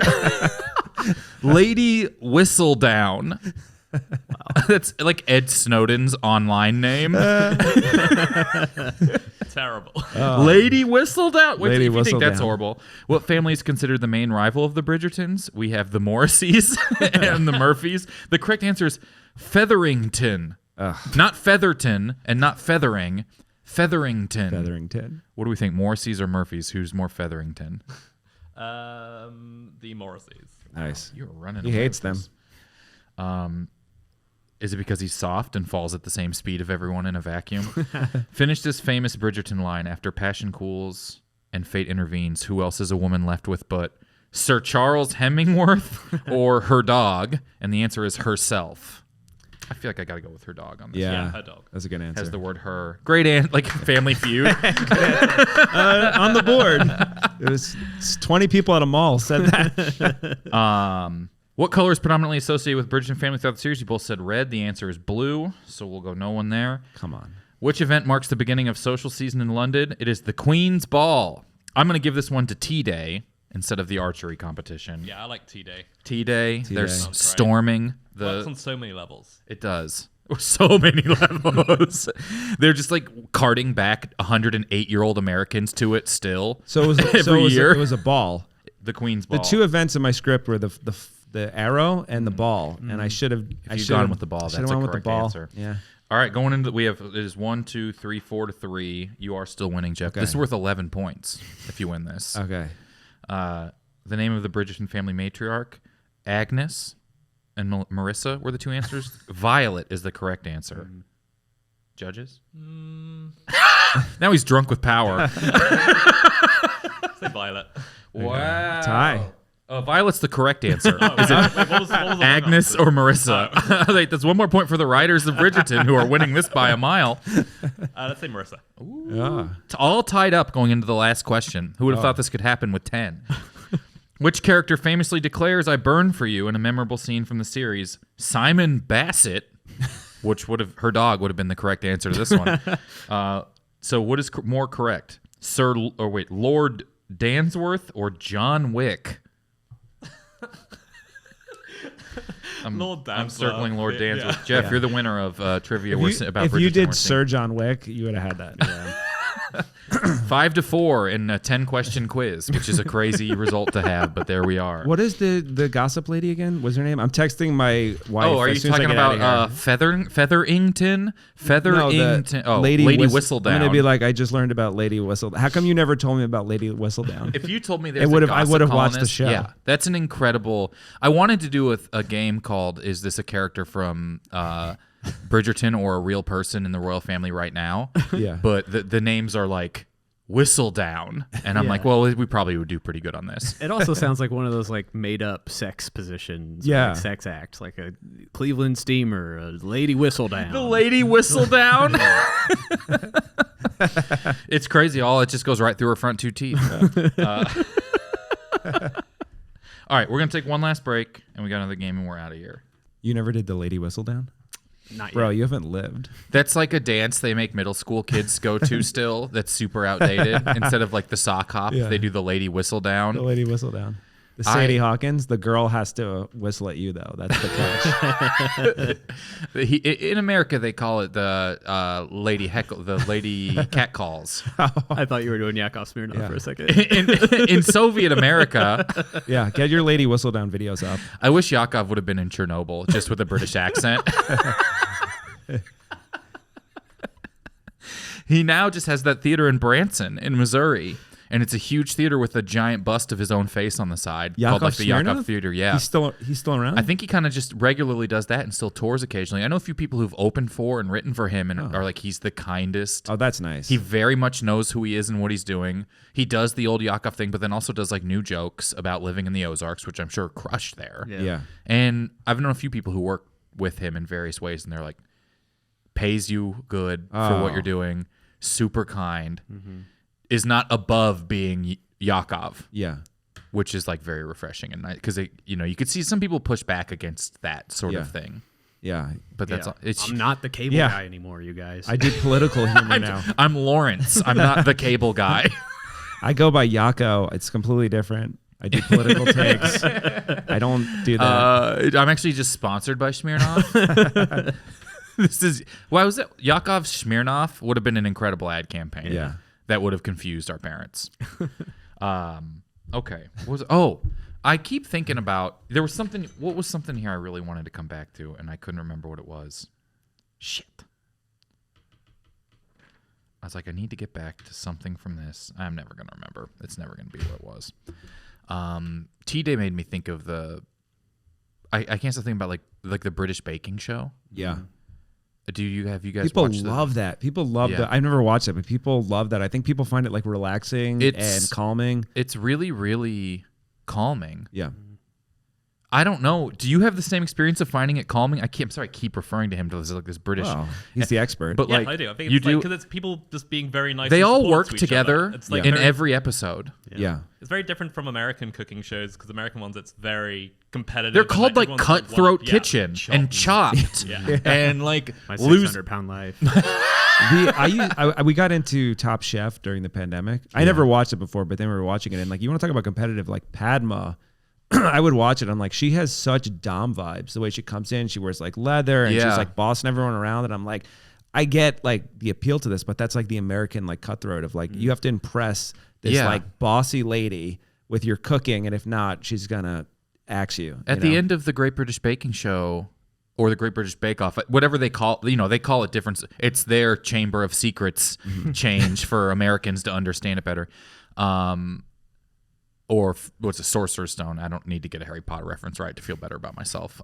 Lady Whistledown. Wow. That's like Ed Snowden's online name. Terrible. Lady Whistledown. Wait, Lady if you think that's Whistledown. horrible. What family is considered the main rival of the Bridgertons? We have the Morriseys and the Murphys. The correct answer is Featherington. Not Featherton and not Feathering. Featherington. Featherington. What do we think, Morriseys or Murphys? Who's more Featherington? The Morriseys. Nice. You're running. He away hates with them. this. Is it because he's soft and falls at the same speed of everyone in a vacuum? Finish this famous Bridgerton line. After passion cools and fate intervenes, who else is a woman left with but Sir Charles Hemingworth or her dog? And the answer is herself. I feel like I got to go with her dog on this. Yeah. her dog. That's a good answer. Has the word her. Great like Family Feud. On the board. It was 20 people at a mall said that. What color is predominantly associated with Bridgerton family throughout the series? You both said red. The answer is blue, so we'll go no one there. Come on. Which event marks the beginning of social season in London? It is the Queen's Ball. I'm going to give this one to T-Day instead of the archery competition. Yeah, I like T-Day. T-Day. They're Sounds right. storming Works on so many levels. It does. So many levels. They're just like carting back 108-year-old Americans to it still. So it was every year. It was a ball. The Queen's Ball. The 2 events in my script were the arrow and the ball, and I should have. If you'd gone with the ball, that's a went with the correct ball. answer. Yeah. All right, going into it is 1, 2, 3, 4 to 3. You are still winning, Jeff. Okay. This is worth 11 points if you win this. Okay. The name of the Bridgerton family matriarch, Agnes and Marissa were the 2 answers. Violet is the correct answer. Judges? Now he's drunk with power. Say Violet. Wow. Tie. Violet's the correct answer. Is it Wait, what was the Agnes or Marissa? Like, that's one more point for the writers of Bridgerton, who are winning this by a mile. Let's say Marissa. Yeah. It's all tied up going into the last question. Who would have thought this could happen with 10? Which character famously declares, "I burn for you" in a memorable scene from the series? Simon Bassett, which her dog would have been the correct answer to this one. So what is more correct? Lord Dansworth or John Wick? Lord Dansworth. I'm circling Lord Dansworth. Yeah. Jeff, you're the winner of trivia about If you Bridgerton. did we're Sir John Wick, you would have had that. Yeah. 5-4 in a 10-question quiz, which is a crazy result to have, but there we are. What is the gossip lady again? What's her name? I'm texting my wife. Oh, are you as soon as I talking get out of about here. Featherington? Featherington. No, Lady Whistledown. I'm gonna be like, I just learned about Lady Whistledown. How come you never told me about Lady Whistledown? If you told me I would have watched the show. Yeah, that's an incredible. I wanted to do a game called "Is this a character from Bridgerton or a real person in the royal family right now?" Yeah. But the names are like Whistledown, and I'm Yeah. like, well, we probably would do pretty good on this. It also sounds like one of those like made up sex positions, Yeah. like sex acts, like a Cleveland steamer, a lady Whistledown. The Lady Whistledown. It's crazy. It just goes right through her front two teeth. All right, we're gonna take one last break, and we got another game, and we're out of here. You never did the Lady Whistledown? Not Bro, yet. you haven't lived. That's like a dance they make middle school kids go to still. That's super outdated. Instead of like the sock hop, Yeah. they do the Lady Whistledown. The Lady Whistledown. The Sadie Hawkins, the girl has to whistle at you though. That's the catch. In America, they call it the Lady Heckle, the Lady Cat Calls. I thought you were doing Yakov Smirnoff Yeah. for a second. In Soviet America, Yeah, get your Lady Whistledown videos up. I wish Yakov would have been in Chernobyl, just with a British accent. He now just has that theater in Branson, in Missouri. And it's a huge theater with a giant bust of his own face on the side, called like the Yakov Theater. Yeah, He's still around? I think he kind of just regularly does that and still tours occasionally. I know a few people who've opened for and written for him and are like, he's the kindest. Oh, that's nice. He very much knows who he is and what he's doing. He does the old Yakov thing, but then also does like new jokes about living in the Ozarks, which I'm sure crushed there. yeah. And I've known a few people who work with him in various ways, and they're like, pays you good for what you're doing, super kind, is not above being Yakov. Yeah. Which is like very refreshing and nice because you could see some people push back against that sort of thing. Yeah. But that's it's. I'm not the cable Yeah. guy anymore, you guys. I do political humor now. I'm Lawrence. I'm not the cable guy. I go by Yako. It's completely different. I do political takes. I don't do that. I'm actually just sponsored by Smirnoff. This is why was it? Yakov Smirnoff would have been an incredible ad campaign. Yeah. That would have confused our parents. Okay. I keep thinking about there was something. What was something here I really wanted to come back to, and I couldn't remember what it was. Shit. I was like, I need to get back to something from this. I'm never gonna remember. It's never gonna be what it was. T-Day made me think of the. I can't stop thinking about like the British baking show. Yeah. Have you guys People watched love that. People love Yeah. that. I've never watched it, but people love that. I think people find it like relaxing and calming. It's really, really calming. Yeah. I don't know. Do you have the same experience of finding it calming? I'm sorry, I keep referring to him to this British. Wow. He's the expert. But Yeah, like I do. I think you it's like do. because it's people just being very nice. They and all support work to each together other. It's like in very, every episode. yeah. It's very different from American cooking shows because American ones it's very competitive. They're and, called like everyone's, like, Cutthroat one- yeah, Kitchen and Chopped Yeah. and like My lose. 600-pound life. We got into Top Chef during the pandemic. I never watched it before, but then we were watching it, and like you want to talk about competitive, like Padma. I would watch it. I'm like, she has such Dom vibes. The way she comes in, she wears like leather, and she's Yeah. like bossing everyone around. And I'm like, I get like the appeal to this, but that's like the American like cutthroat of like you have to impress this Yeah. like bossy lady with your cooking, and if not, she's gonna axe you. At the end of the Great British Baking Show or the Great British Bake Off, whatever they call, they call it different. It's their Chamber of Secrets change for Americans to understand it better. Or what's a Sorcerer's Stone? I don't need to get a Harry Potter reference right to feel better about myself.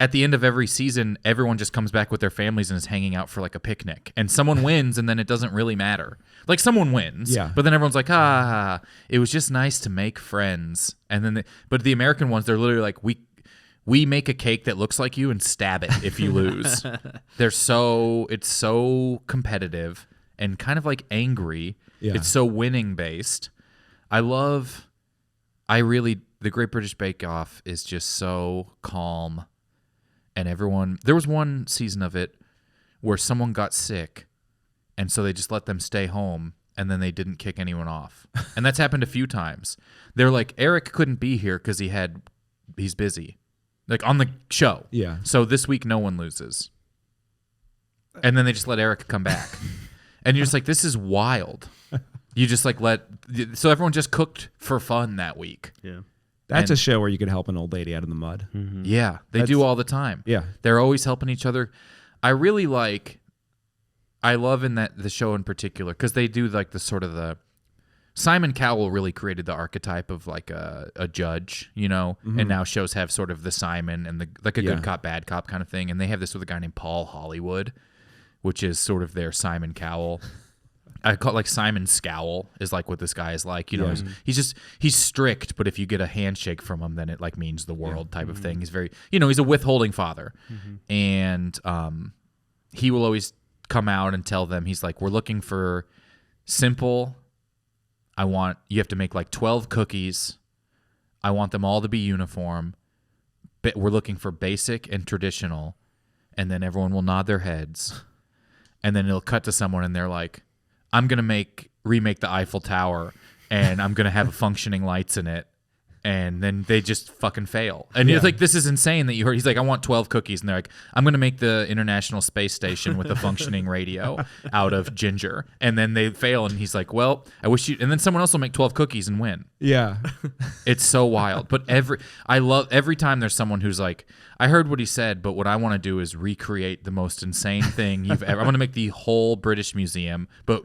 at the end of every season, everyone just comes back with their families and is hanging out for like a picnic. And someone wins, and then it doesn't really matter. Like someone wins, but then everyone's like, it was just nice to make friends. And then, but the American ones, they're literally like, we make a cake that looks like you and stab it if you lose. It's so competitive and kind of like angry. Yeah. It's so winning based. The Great British Bake Off is just so calm. And there was one season of it where someone got sick, and so they just let them stay home, and then they didn't kick anyone off. And that's happened a few times. They're like, Eric couldn't be here because he's busy, like on the show. Yeah. So this week no one loses. And then they just let Eric come back. And you're just like, this is wild. You just like so everyone just cooked for fun that week. Yeah. That's a show where you could help an old lady out of the mud. Mm-hmm. Yeah, they do all the time. Yeah. They're always helping each other. I love in the show in particular, because they do like Simon Cowell really created the archetype of like a judge, and now shows have sort of the Simon and a good cop, bad cop kind of thing. And they have this with a guy named Paul Hollywood, which is sort of their Simon Cowell. I call it like Simon Scowl is like what this guy is like. He's strict, but if you get a handshake from him, then it like means the world type of thing. He's very, he's a withholding father. And he will always come out and tell them, he's like, we're looking for simple. You have to make like 12 cookies. I want them all to be uniform. But we're looking for basic and traditional. And then everyone will nod their heads. And then it'll cut to someone and they're like, I'm going to remake the Eiffel Tower, and I'm going to have functioning lights in it. And then they just fucking fail. And you're like, this is insane that you heard. He's like, I want 12 cookies. And they're like, I'm going to make the International Space Station with a functioning radio out of ginger. And then they fail. And he's like, well, I wish you. And then someone else will make 12 cookies and win. Yeah. It's so wild. But every time there's someone who's like, I heard what he said, but what I want to do is recreate the most insane thing you've ever. I want to make the whole British Museum, but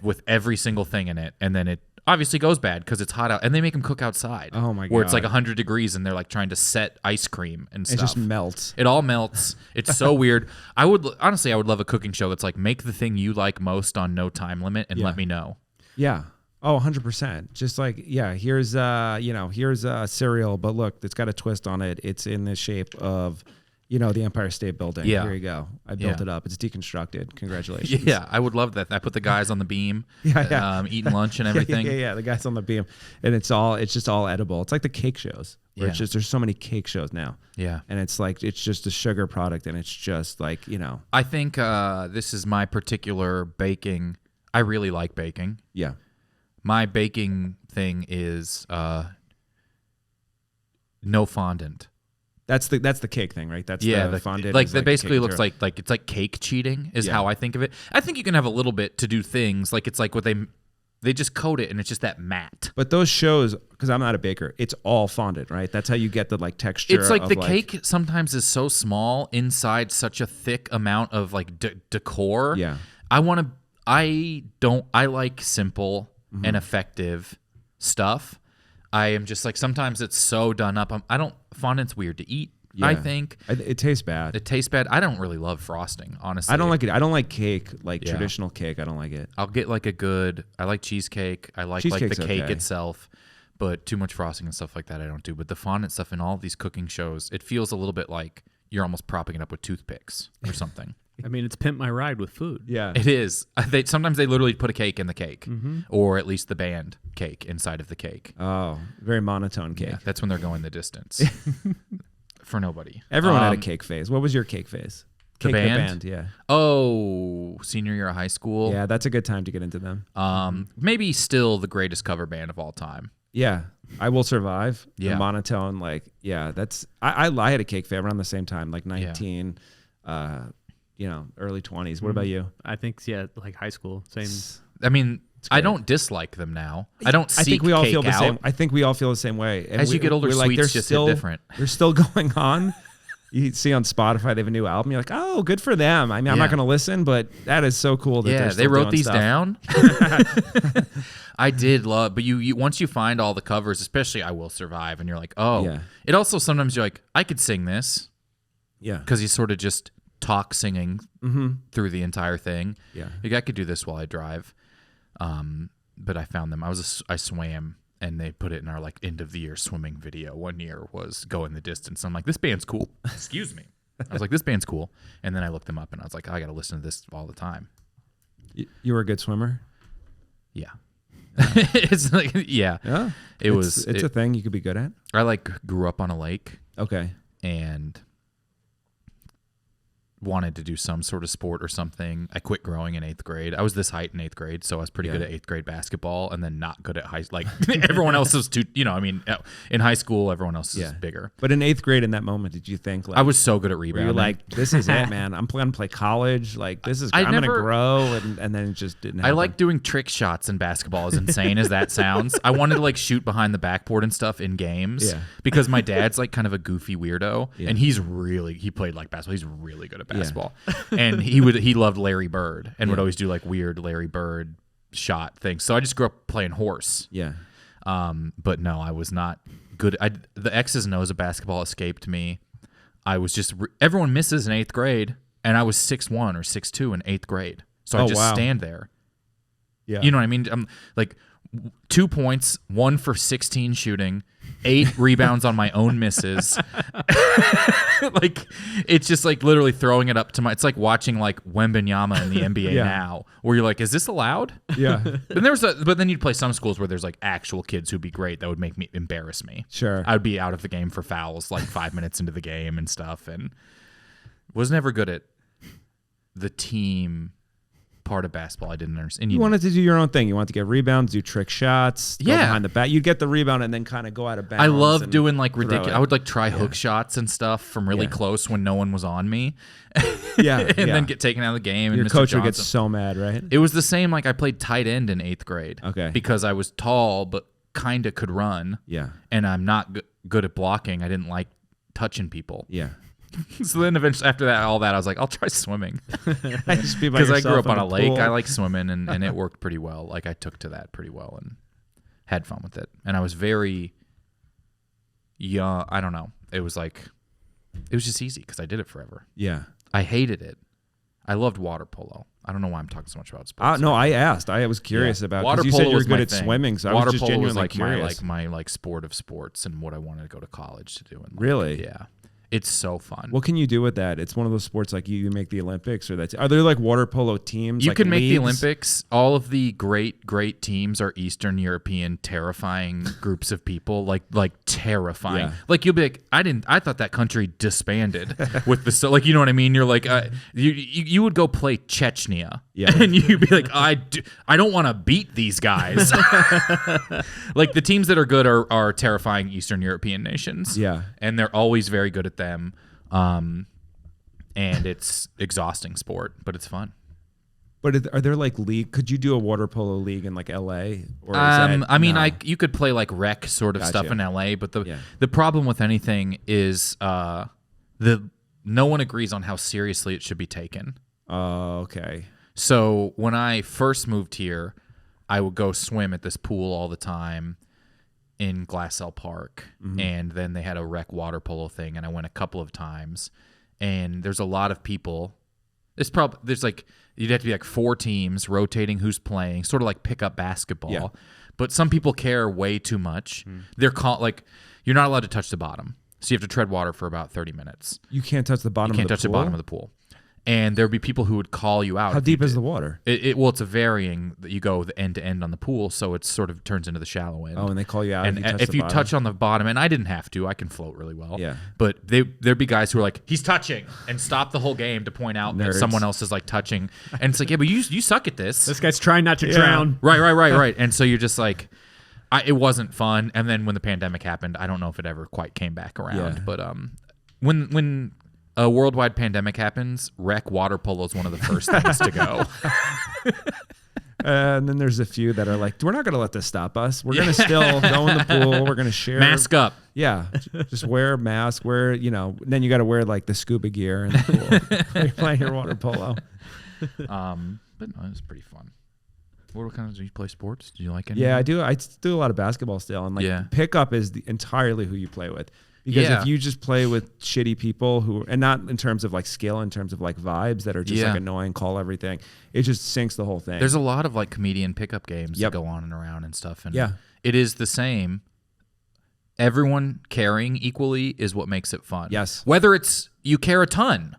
with every single thing in it. And then it obviously goes bad because it's hot out, and they make them cook outside. Oh my god! Where it's like 100 degrees, and they're like trying to set ice cream and stuff. It just melts. It all melts. It's so weird. I would love a cooking show that's like, make the thing you like most on no time limit and let me know. Yeah. Oh, 100%. Just like, here's cereal, but look, it's got a twist on it. It's in the shape of, the Empire State Building. Yeah. Here you go. I built it up. It's deconstructed. Congratulations. Yeah, I would love that. I put the guys on the beam, eating lunch and everything. Yeah, the guys on the beam. And it's just all edible. It's like the cake shows. Where it's just, there's so many cake shows now. Yeah. And it's like, it's just a sugar product, and it's just like, I think this is my particular baking. I really like baking. Yeah. My baking thing is no fondant. That's the cake thing, right? That's the fondant. Like that basically looks like it's like cake cheating is how I think of it. I think you can have a little bit to do things like it's like what they just coat it and it's just that matte. But those shows, because I'm not a baker, it's all fondant, right? That's how you get the like texture. It's like the cake sometimes is so small inside such a thick amount of like decor. Yeah. I like simple and effective stuff. I am just like, sometimes it's so done up. Fondant's weird to eat. Yeah. I think it tastes bad. I don't really love frosting, honestly. I don't like it. I don't like cake, like traditional cake. I don't like it. I'll get like I like cheesecake. I like the cake itself, but too much frosting and stuff like that I don't do. But the fondant stuff in all of these cooking shows, it feels a little bit like you're almost propping it up with toothpicks or something. I mean, it's Pimp My Ride with food. Yeah. It is. Sometimes they literally put a cake in the cake, or at least the band cake inside of the cake. Oh, very monotone cake. Yeah, that's when they're going the distance. For nobody. Everyone had a cake phase. What was your cake phase? The band? Yeah. Oh, senior year of high school. Yeah, that's a good time to get into them. Maybe still the greatest cover band of all time. Yeah. I Will Survive. Yeah. The monotone, that's... I had a cake phase around the same time, like 19... early 20s. What about you? I think, like high school. Same. I mean, I don't dislike them now. I don't seek I think we all cake feel the out. same. I think we all feel the same way. And As you get older, sweets just hit different. They're still going on. You see on Spotify they have a new album. You're like, oh, good for them. I mean, I'm not going to listen, but that is so cool that they're still they wrote doing these stuff. down. I did love, but you once you find all the covers, especially I Will Survive, and you're like, oh. Yeah. It also sometimes you're like, I could sing this. Yeah. because he's sort of just talk singing through the entire thing. Yeah. Like, I could do this while I drive. But I found them. I swam, and they put it in our like end of the year swimming video. One year was Go in the Distance. I'm like, this band's cool. Excuse me. I was like, this band's cool. And then I looked them up, and I was like, I got to listen to this all the time. You were a good swimmer? Yeah. It's like, yeah. Yeah. It's a thing you could be good at? I like grew up on a lake Okay. and wanted to do some sort of sport or something. I quit growing in 8th grade. I was this height in 8th grade, so I was pretty good at 8th grade basketball, and then not good at like everyone else is too, I mean, in high school, everyone else is bigger. But in 8th grade, in that moment, did you think like I was so good at were rebounding? you like, this is it, man? I'm going to play college. Like, this is, I'm going to grow. And then it just didn't happen. I like doing trick shots in basketball, as insane as that sounds. I wanted to like shoot behind the backboard and stuff in games because my dad's like kind of a goofy weirdo, and he played like basketball. He's really good at basketball. And he loved Larry Bird and would always do like weird Larry Bird shot things. So I just grew up playing horse. Yeah. But no, I was not good. The X's and O's of basketball escaped me. I was just everyone misses in 8th grade, and I was 6'1" or 6'2" in 8th grade. So I just stand there. Yeah. You know what I mean? I'm like 2 points, 1 for 16 shooting, 8 rebounds on my own misses. Like, it's just like literally throwing it up to it's like watching like Wembanyama in the NBA now, where you're like, is this allowed? Yeah. But then you'd play some schools where there's like actual kids who'd be great that would embarrass me. Sure. I would be out of the game for fouls like 5 minutes into the game and stuff, and was never good at the team part of basketball. I didn't understand. You wanted to do your own thing. You wanted to get rebounds, do trick shots, go behind the back. You'd get the rebound and then kind of go out of bounds. I love doing like ridiculous. I would like try hook Yeah. shots and stuff from really close when no one was on me. Yeah. And then get taken out of the game. Your and Mr. coach would get Johnson. so mad, right? It was the same. Like I played tight end in 8th grade. Okay. Because I was tall but kind of could run. Yeah. And I'm not good at blocking. I didn't like touching people. Yeah. So then eventually after all that, I was like, I'll try swimming. Just be by Because I grew yourself up on in a the lake. pool. I like swimming, and it worked pretty well. Like I took to that pretty well and had fun with it. And I was very young. I don't know. It was just easy because I did it forever. Yeah. I hated it. I loved water polo. I don't know why I'm talking so much about sports. No, I asked. I was curious about water because you polo said you were was my good at thing. swimming, so Water I was just polo genuinely was like curious. my sport of sports and what I wanted to go to college to do. And like, Really? Yeah. It's so fun. What can you do with that? It's one of those sports like you make the Olympics, or are there like water polo teams? You like can make the leagues? Olympics. All of the great teams are Eastern European, terrifying groups of people, like terrifying. Yeah. Like you'll be like, I thought that country disbanded with the like, you know what I mean? You're like, you would go play Chechnya, and you'd be like, I don't want to beat these guys. Like the teams that are good are terrifying Eastern European nations, and they're always very good at them. And it's exhausting sport, but it's fun. But are there like league? Could you do a water polo league in like LA? Or you could play like rec sort of stuff in LA, but the problem with anything is no one agrees on how seriously it should be taken. Oh, okay. So when I first moved here, I would go swim at this pool all the time in Glassell Park, and then they had a rec water polo thing, and I went a couple of times, and there's a lot of people. There's like you'd have to be like 4 teams rotating who's playing, sort of like pickup basketball. Yeah. But some people care way too much. They're like you're not allowed to touch the bottom, so you have to tread water for about 30 minutes. You can't touch the bottom. You can't touch the bottom of the pool. And there'd be people who would call you out. How deep is the water? It's a varying that you go the end to end on the pool, so it sort of turns into the shallow end. Oh, and they call you out and if you touch on the bottom, and I didn't have to, I can float really well. Yeah. But there'd be guys who are like, he's touching, and stop the whole game to point out that someone else is like touching, and it's like, yeah, but you suck at this. This guy's trying not to drown. Right. And so you're just like, it wasn't fun. And then when the pandemic happened, I don't know if it ever quite came back around. But when a worldwide pandemic happens, rec water polo is one of the first things to go. And then there's a few that are like, we're not going to let this stop us. We're going to still go in the pool. We're going to share. Mask up. Yeah. Just wear a mask. Then you got to wear like the scuba gear in the pool. You're playing your water polo. But no, it was pretty fun. What kind of, do you play sports? Do you like any? Yeah, I do. I do a lot of basketball still. And like pickup is entirely who you play with. Because if you just play with shitty people who, and not in terms of like skill, in terms of like vibes that are just like annoying, call everything, it just sinks the whole thing. There's a lot of like comedian pickup games that go on and around and stuff. And yeah, it is the same. Everyone caring equally is what makes it fun. Yes. Whether it's you care a ton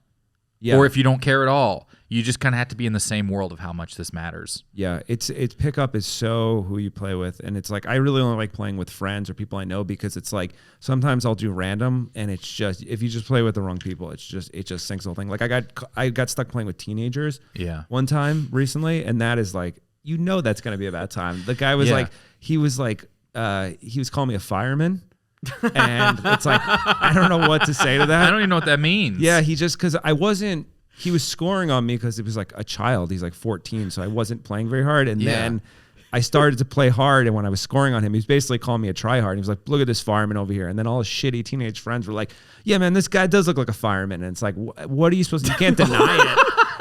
or if you don't care at all, you just kind of have to be in the same world of how much this matters. Yeah, it's pickup is so who you play with, and it's like I really only like playing with friends or people I know because it's like sometimes I'll do random, and it's just if you just play with the wrong people, it just sinks the whole thing. Like I got stuck playing with teenagers. One time recently, and that is like that's gonna be a bad time. The guy was he was calling me a fireman. And it's like I don't know what to say to that. I don't even know what that means. Yeah, he was scoring on me because it was like a child. He's like 14, so I wasn't playing very hard. And then I started to play hard, and when I was scoring on him, he was basically calling me a tryhard. He was like, look at this fireman over here. And then all his shitty teenage friends were like, yeah, man, this guy does look like a fireman. And it's like, what are you supposed to, you can't deny it.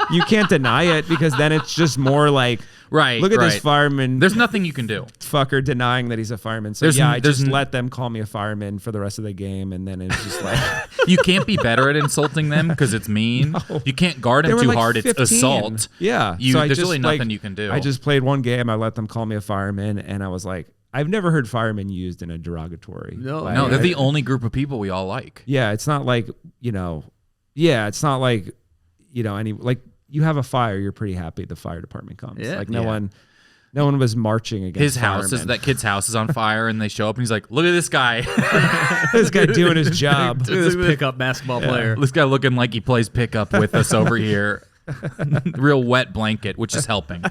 You can't deny it because then it's just more like, look at this fireman. There's nothing you can do. Fucker denying that he's a fireman. So I just let them call me a fireman for the rest of the game, and then it's just like you can't be better at insulting them because it's mean. No. You can't guard them too hard. 15. It's assault. Yeah. There's really nothing you can do. I just played one game. I let them call me a fireman, and I was like, I've never heard fireman used in a derogatory way. No, they're the only group of people we all like. Yeah, it's not like it's not like any like. You have a fire, you're pretty happy the fire department comes. Yeah. Like no one was marching against his house. Firemen. That kid's house is on fire, and they show up, and he's like, "Look at this guy, this guy doing his job. Look at this pickup basketball player. This guy looking like he plays pickup with us over here. Real wet blanket, which is helping."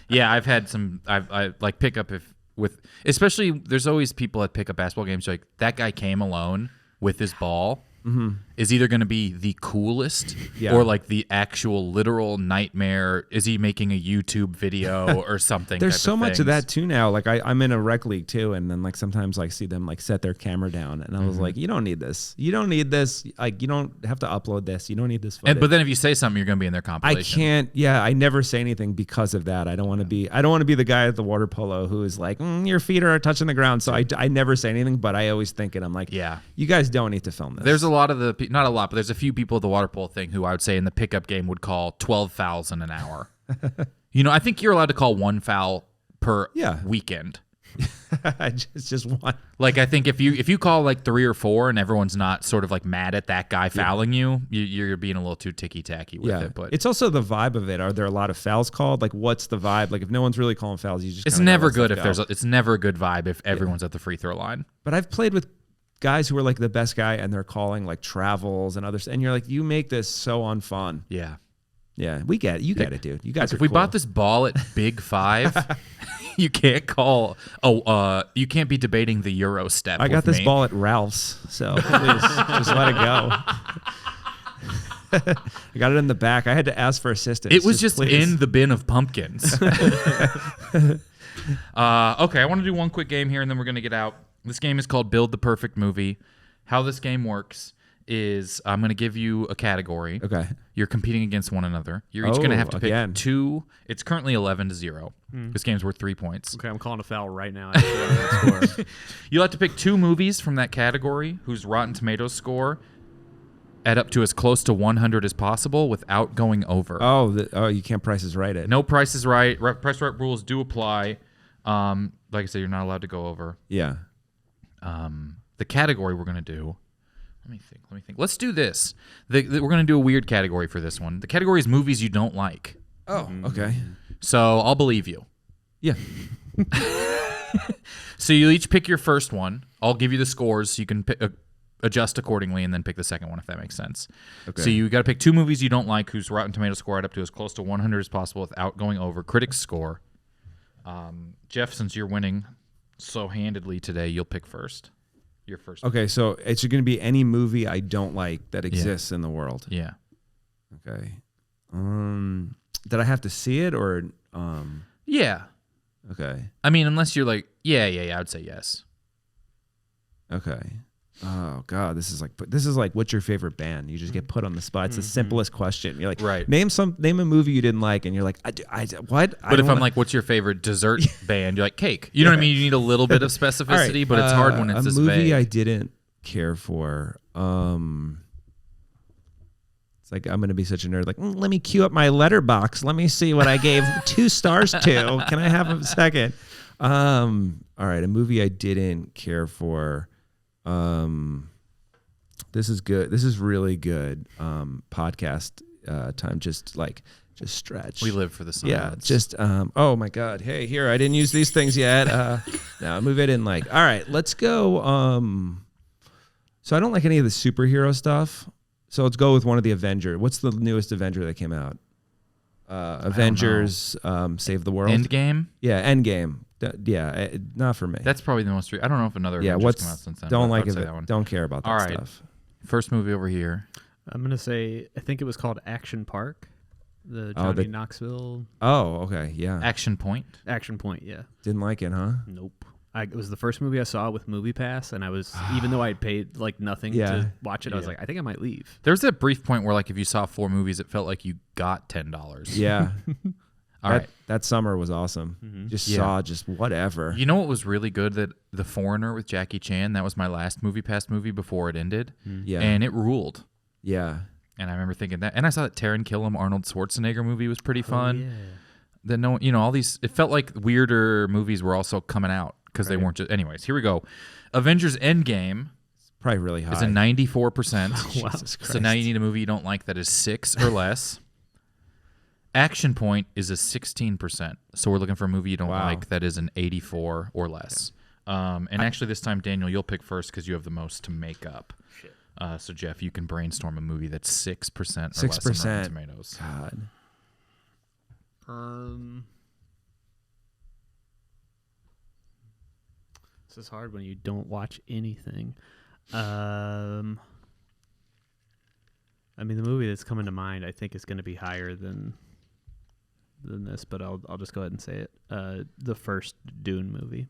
Yeah, I've had some. I like pickup especially. There's always people at pickup basketball games like that guy came alone with his ball. Mm-hmm. Is either going to be the coolest or like the actual literal nightmare. Is he making a YouTube video or something? There's so much of that too now. Like I'm in a rec league too, and then like sometimes I see them like set their camera down, and I was like, you don't need this. You don't need this. Like you don't have to upload this. You don't need this footage. But then if you say something, you're going to be in their compilation. I can't. Yeah, I never say anything because of that. I don't want to be the guy at the water polo who is like, your feet are touching the ground. So I never say anything, but I always think it. I'm like, you guys don't need to film this. There's a lot of not a lot, but there's a few people at the water polo thing who I would say in the pickup game would call 12 fouls in an hour. I think you're allowed to call one foul per weekend. just one. Like I think if you call like 3 or 4 and everyone's not sort of like mad at that guy fouling you're being a little too ticky tacky with it. But it's also the vibe of it. Are there a lot of fouls called? Like what's the vibe? Like if no one's really calling fouls, you just it's never good if it's never a good vibe if everyone's at the free throw line. But I've played with guys who are like the best guy and they're calling like travels and others, and you're like, you make this so unfun. Yeah, we get it. You get it, dude. You guys. If we bought this ball at Big 5, you can't call. You can't be debating the Euro step. I got this ball at Ralph's, so please just let it go. I got it in the back. I had to ask for assistance. It was just in the bin of pumpkins. Okay, I want to do one quick game here, and then we're gonna get out. This game is called Build the Perfect Movie. How this game works is I'm going to give you a category. Okay. You're competing against one another. You're each going to have to pick 2. It's currently 11-0. This game's worth 3 points. Okay, I'm calling a foul right now. You'll have to pick 2 movies from that category whose Rotten Tomatoes score add up to as close to 100 as possible without going over. You can't Price is Right it. No Price is Right. Price is Right rules do apply. Like I said, you're not allowed to go over. Yeah. The category we're going to do, let me think. Let's do this. We're going to do a weird category for this one. The category is movies you don't like. Oh, okay. So I'll believe you. Yeah. So you each pick your first one. I'll give you the scores so you can adjust accordingly and then pick the second one if that makes sense. Okay. So you got to pick 2 movies you don't like whose Rotten Tomatoes score add up to as close to 100 as possible without going over. Critics score. Jeff, since you're winning so handedly today, you'll pick first. Your first. Okay, so it's going to be any movie I don't like that exists in the world. Yeah. Okay. Did I have to see it or? Yeah. Okay. I mean, unless you're like, yeah, I would say yes. Okay. Oh God, this is like what's your favorite band? You just get put on the spot. It's the simplest question. You're like, Right. Name a movie you didn't like, and you're like, what? But if I'm like, what's your favorite dessert band? You're like, cake. You know what I mean? You need a little bit of specificity, but it's hard when it's this a movie vague. I didn't care for. It's like I'm gonna be such a nerd. Like, let me queue up my letterbox. Let me see what I gave 2 stars to. Can I have a second? All right, a movie I didn't care for. This is good. This is really good. Podcast time. Just stretch. We live for the silence. Yeah. Just oh my God. Hey, here, I didn't use these things yet. No, a movie I didn't like. All right, let's go. So I don't like any of the superhero stuff. So let's go with one of the Avengers. What's the newest Avenger that came out? Avengers Save the World. Endgame? Yeah, Endgame. Not for me. That's probably the most. I don't know if another Avengers come out since then. Don't but like I'd it. say that one. Don't care about that All right. stuff. First movie over here. I'm gonna say I think it was called Action Park, the Johnny Knoxville Oh, okay, yeah. Action Point. Action Point. Yeah. Didn't like it, huh? Nope. It was the first movie I saw with MoviePass, and I was even though I had paid like nothing Yeah. to watch it, I was like, I think I might leave. There was that brief point where, like, if you saw 4 movies, it felt like you got $10. Yeah. All right. That summer was awesome. Saw just whatever. You know what was really good? That The Foreigner with Jackie Chan. That was my last MoviePass movie before it ended. Yeah. And it ruled. Yeah. And I remember thinking that. And I saw that Taron Killam Arnold Schwarzenegger movie was pretty fun. Yeah. That all these. It felt like weirder movies were also coming out because they weren't just. Anyways, here we go. Avengers Endgame Probably really high. is a 94%. Jesus Christ. So now you need a movie you don't like that is 6 or less. Action Point is a 16%. So we're looking for a movie you don't like that is an 84 or less. And actually this time, Daniel, you'll pick first because you have the most to make up. Shit. So Jeff, you can brainstorm a movie that's 6% or 6%. less on Rotten Tomatoes. God. This is hard when you don't watch anything. I mean, the movie that's coming to mind, I think, is going to be higher than this, but I'll just go ahead and say it. The first Dune movie.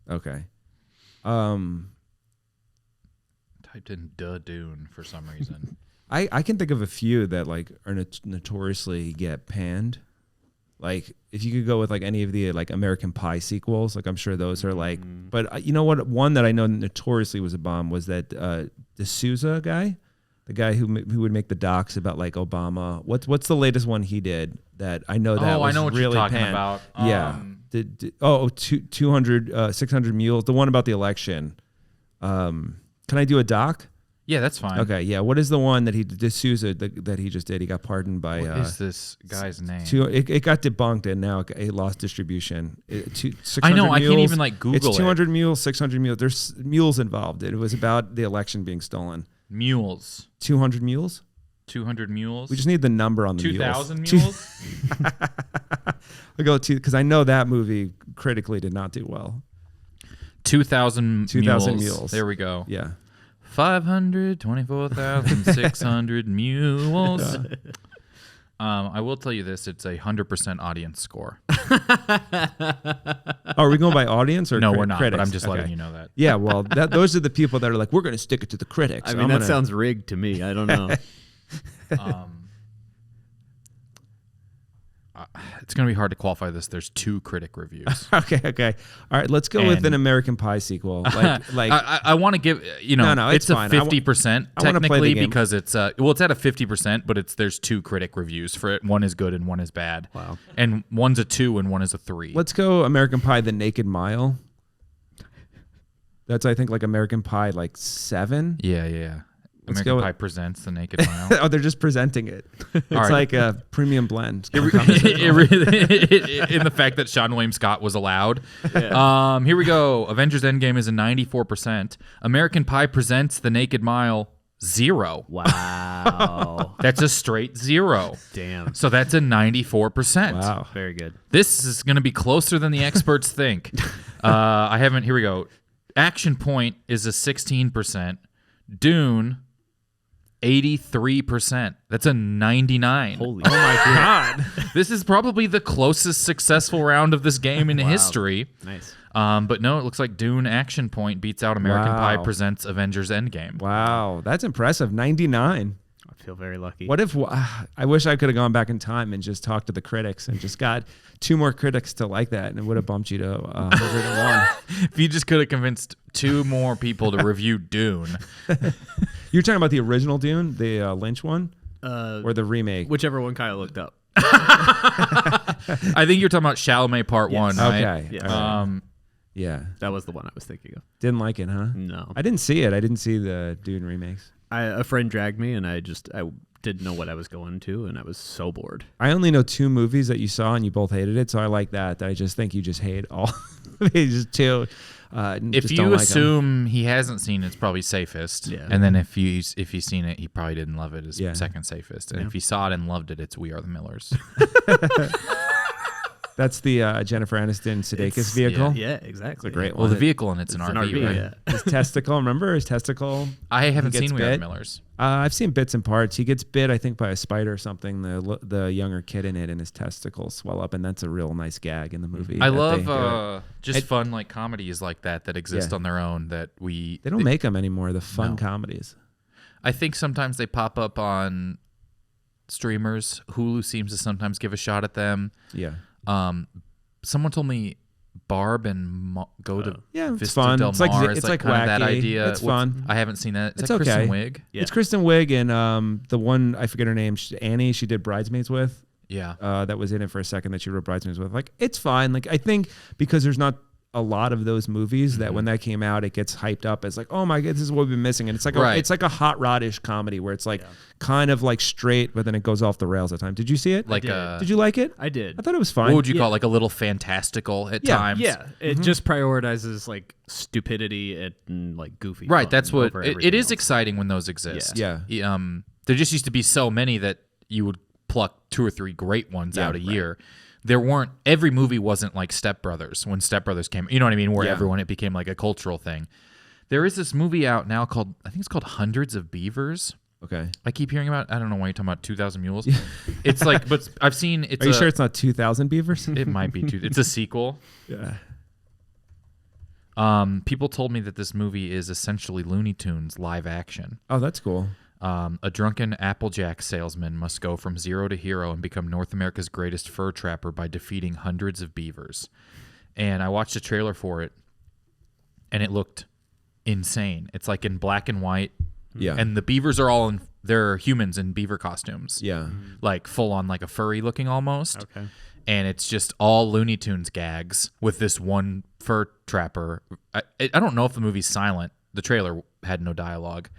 Okay. Typed in "duh Dune" for some reason. I can think of a few that like are notoriously get panned. Like if you could go with like any of the like American Pie sequels, like I'm sure those are like. But you know what? One that I know notoriously was a bomb was that D'Souza guy, the guy who would make the docs about like Obama. What's the latest one he did that I know that was I know what really you're talking panned. about. Yeah. 200 600 Mules, the one about the election. Can I do a doc? Yeah, that's fine. Okay, yeah. What is the one that D'Souza that he just did? He got pardoned by. What is this guy's name? It got debunked and now it lost distribution. 600 I know. I can't mules. even like Google It's 200 mules, 600 mules. There's mules involved. It was about the election being stolen. Mules. 200 mules. 200 mules. We just need the number on the 2,000 mules. mules. We go to because I know that movie critically did not do well. 2,000 mules. There we go. Yeah. 524,600 mules. I will tell you this: it's a 100% audience score. Are we going by audience or No, we're not. critics? But I'm just letting Okay. you know that. Yeah, well, those are the people that are like, we're going to stick it to the critics. I mean, that sounds rigged to me. I don't know. It's going to be hard to qualify this. There's 2 critic reviews. Okay. All right, let's go with an And- American Pie sequel. Like I want to give No, it's a fine. 50% I wanna play the technically game. because it's it's at a 50%, but there's 2 critic reviews for it. One is good and one is bad. Wow. And one's a 2 and one is a 3. let's go American Pie: The Naked Mile. That's I think like American Pie like 7. Yeah. Let's American go Pie with- presents The Naked Mile. Oh, they're just presenting it. It's right. like a premium blend. In the fact that Sean William Scott was allowed. Here we go. Avengers Endgame is a 94%. American Pie presents The Naked Mile 0. Wow. That's a straight 0. Damn. So that's a 94%. Wow. Very good. This is going to be closer than the experts think. Here we go. Action Point is a 16%. Dune, 83%. That's a 99. Holy. Oh my God. This is probably the closest successful round of this game in history. Nice. But no, it looks like Dune Action Point beats out American Pie Wow. presents Avengers Endgame. Wow, that's impressive. 99. I feel very lucky. What if I wish I could have gone back in time and just talked to the critics and just got 2 more critics to like that, and it would have bumped you to 101. If you just could have convinced 2 more people to review Dune. You're talking about the original Dune, the Lynch one, Uh, or the remake? whichever one Kyle looked up. I think you're talking about Chalamet Part 1, right? Okay. Yes. all right. Yeah. That was the one I was thinking of. Didn't like it, huh? No. I didn't see it. I didn't see the Dune remakes. A friend dragged me, and I didn't know what I was going to, and I was so bored. I only know 2 movies that you saw and you both hated it, so I like that. I just think you just hate all. Just 2. If just you don't like 'em. assume he hasn't seen it, it's probably safest. Yeah. And then if he's seen it, he probably didn't love it. It's Yeah. second safest. And Yeah. if he saw it and loved it, it's We Are the Millers. That's the Jennifer Aniston Sudeikis vehicle. Yeah, exactly. It's a great Well, one. the vehicle in it's an It's RV, right? yeah. His testicle, remember his testicle? I haven't gets seen We Are the bit. Millers. I've seen bits and parts. He gets bit, I think, by a spider or something. The younger kid in it, and his testicles swell up, and that's a real nice gag in the movie. I that love they do. just fun like comedies like that exist Yeah. on their own that we They don't make them anymore. The fun No. comedies. I think sometimes they pop up on streamers. Hulu seems to sometimes give a shot at them. Yeah, Someone told me Barb and go to yeah, it's Vista fun. Del It's like Mar it's is like kind of that wacky. idea. It's fun. I haven't seen that. Is It's that Kristen okay. Wiig? Yeah. It's Kristen Wiig and the one I forget her name, Annie. She did Bridesmaids with. Yeah. That was in it for a second that she wrote Bridesmaids with. Like, it's fine. Like, I think because there's not a lot of those movies that when that came out, it gets hyped up as like, oh my god, this is what we've been missing. And it's like Right. it's like a hot rod-ish comedy where it's like kind of like straight, but then it goes off the rails at times. Did you see it? Like Did you like it? I did. I thought it was fine. what would you call it? Like a little fantastical at Yeah. times? Yeah, it just prioritizes like stupidity and like goofy. Right. fun That's what over it everything is else. exciting when those exist. Yeah. There just used to be so many that you would pluck 2 or 3 great ones out a year. There weren't, every movie wasn't like Step Brothers when Step Brothers came, you know what I mean? Where everyone, it became like a cultural thing. There is this movie out now called, I think it's called Hundreds of Beavers. Okay. I keep hearing about, I don't know why you're talking about 2,000 Mules. It's like, but I've seen, it's Are you sure it's not 2,000 beavers? it might be it's a sequel. Yeah. People told me that this movie is essentially Looney Tunes live action. Oh, that's cool. A drunken Applejack salesman must go from zero to hero and become North America's greatest fur trapper by defeating hundreds of beavers. And I watched a trailer for it, and it looked insane. It's like in black and white, Yeah. and the beavers are all they're humans in beaver costumes, yeah. like full on like a furry looking almost. Okay. And it's just all Looney Tunes gags with this one fur trapper. I don't know if the movie's silent. The trailer had no dialogue.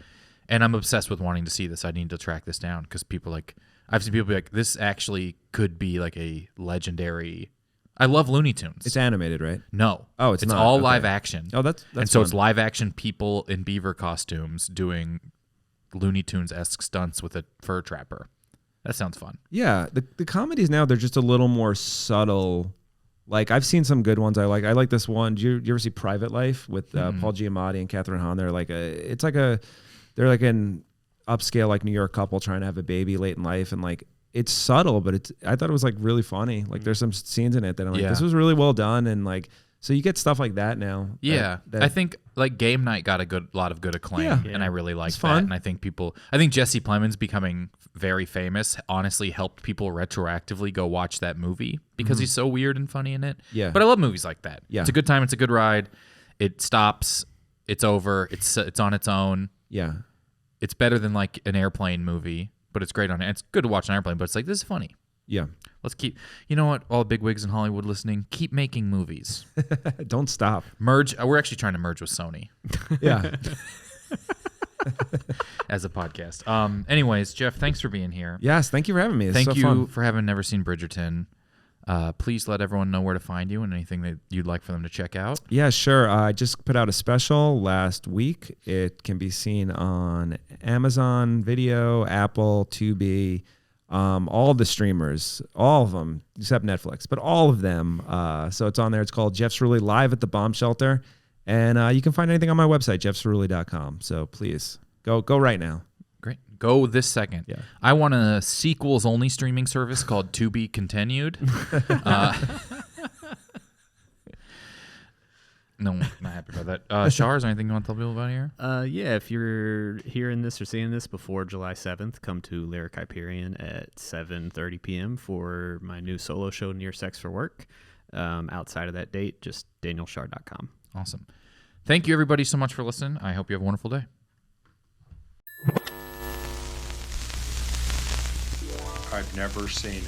And I'm obsessed with wanting to see this. I need to track this down because people I've seen people be like, this actually could be like a legendary. I love Looney Tunes. It's animated, right? No. Oh, it's not. all Okay. live action. Oh, that's and so fun. it's live action people in beaver costumes doing Looney Tunes-esque stunts with a fur trapper. That sounds fun. Yeah, the comedies now, they're just a little more subtle. Like, I've seen some good ones I like. I like this one. Do you ever see Private Life with Paul Giamatti and Catherine Hahn? They're like an upscale like New York couple trying to have a baby late in life, and like it's subtle, but I thought it was like really funny. Like there's some scenes in it that I'm like, Yeah. this was really well done, and like so you get stuff like that now. Yeah, that- I think like Game Night got a lot of good acclaim, Yeah. and I really liked It's that. fun. And I think Jesse Plemons becoming very famous honestly helped people retroactively go watch that movie because he's so weird and funny in it. Yeah. but I love movies like that. Yeah. It's a good time. It's a good ride. It stops. It's over. It's on its own. yeah. It's better than like an airplane movie, but it's great on it. It's good to watch an airplane, but it's like this is funny. Yeah. Let's keep. You know what? All big wigs in Hollywood listening, keep making movies. Don't stop. Merge. We're actually trying to merge with Sony. Yeah. As a podcast. Anyways, Jeff, thanks for being here. Yes, thank you for having me. It's Thank so you fun. for having never seen Bridgerton. Please let everyone know where to find you and anything that you'd like for them to check out. Yeah, sure. I just put out a special last week. It can be seen on Amazon Video, Apple, Tubi, all the streamers, all of them, except Netflix, but all of them. So it's on there. It's called Jeff Cerulli Live at the Bomb Shelter. And you can find anything on my website, jeffcerulli.com. So please, go right now. Great. Go this second. Yeah. I want a sequels only streaming service called To Be Continued. No, not happy about that. Shar, is there anything you want to tell people about here? Yeah, if you're hearing this or seeing this before July 7th, come to Lyric Hyperion at 7:30 p.m. for my new solo show, Near Sex for Work. Outside of that date, just danielshar.com. Awesome. Thank you, everybody, so much for listening. I hope you have a wonderful day. I've never seen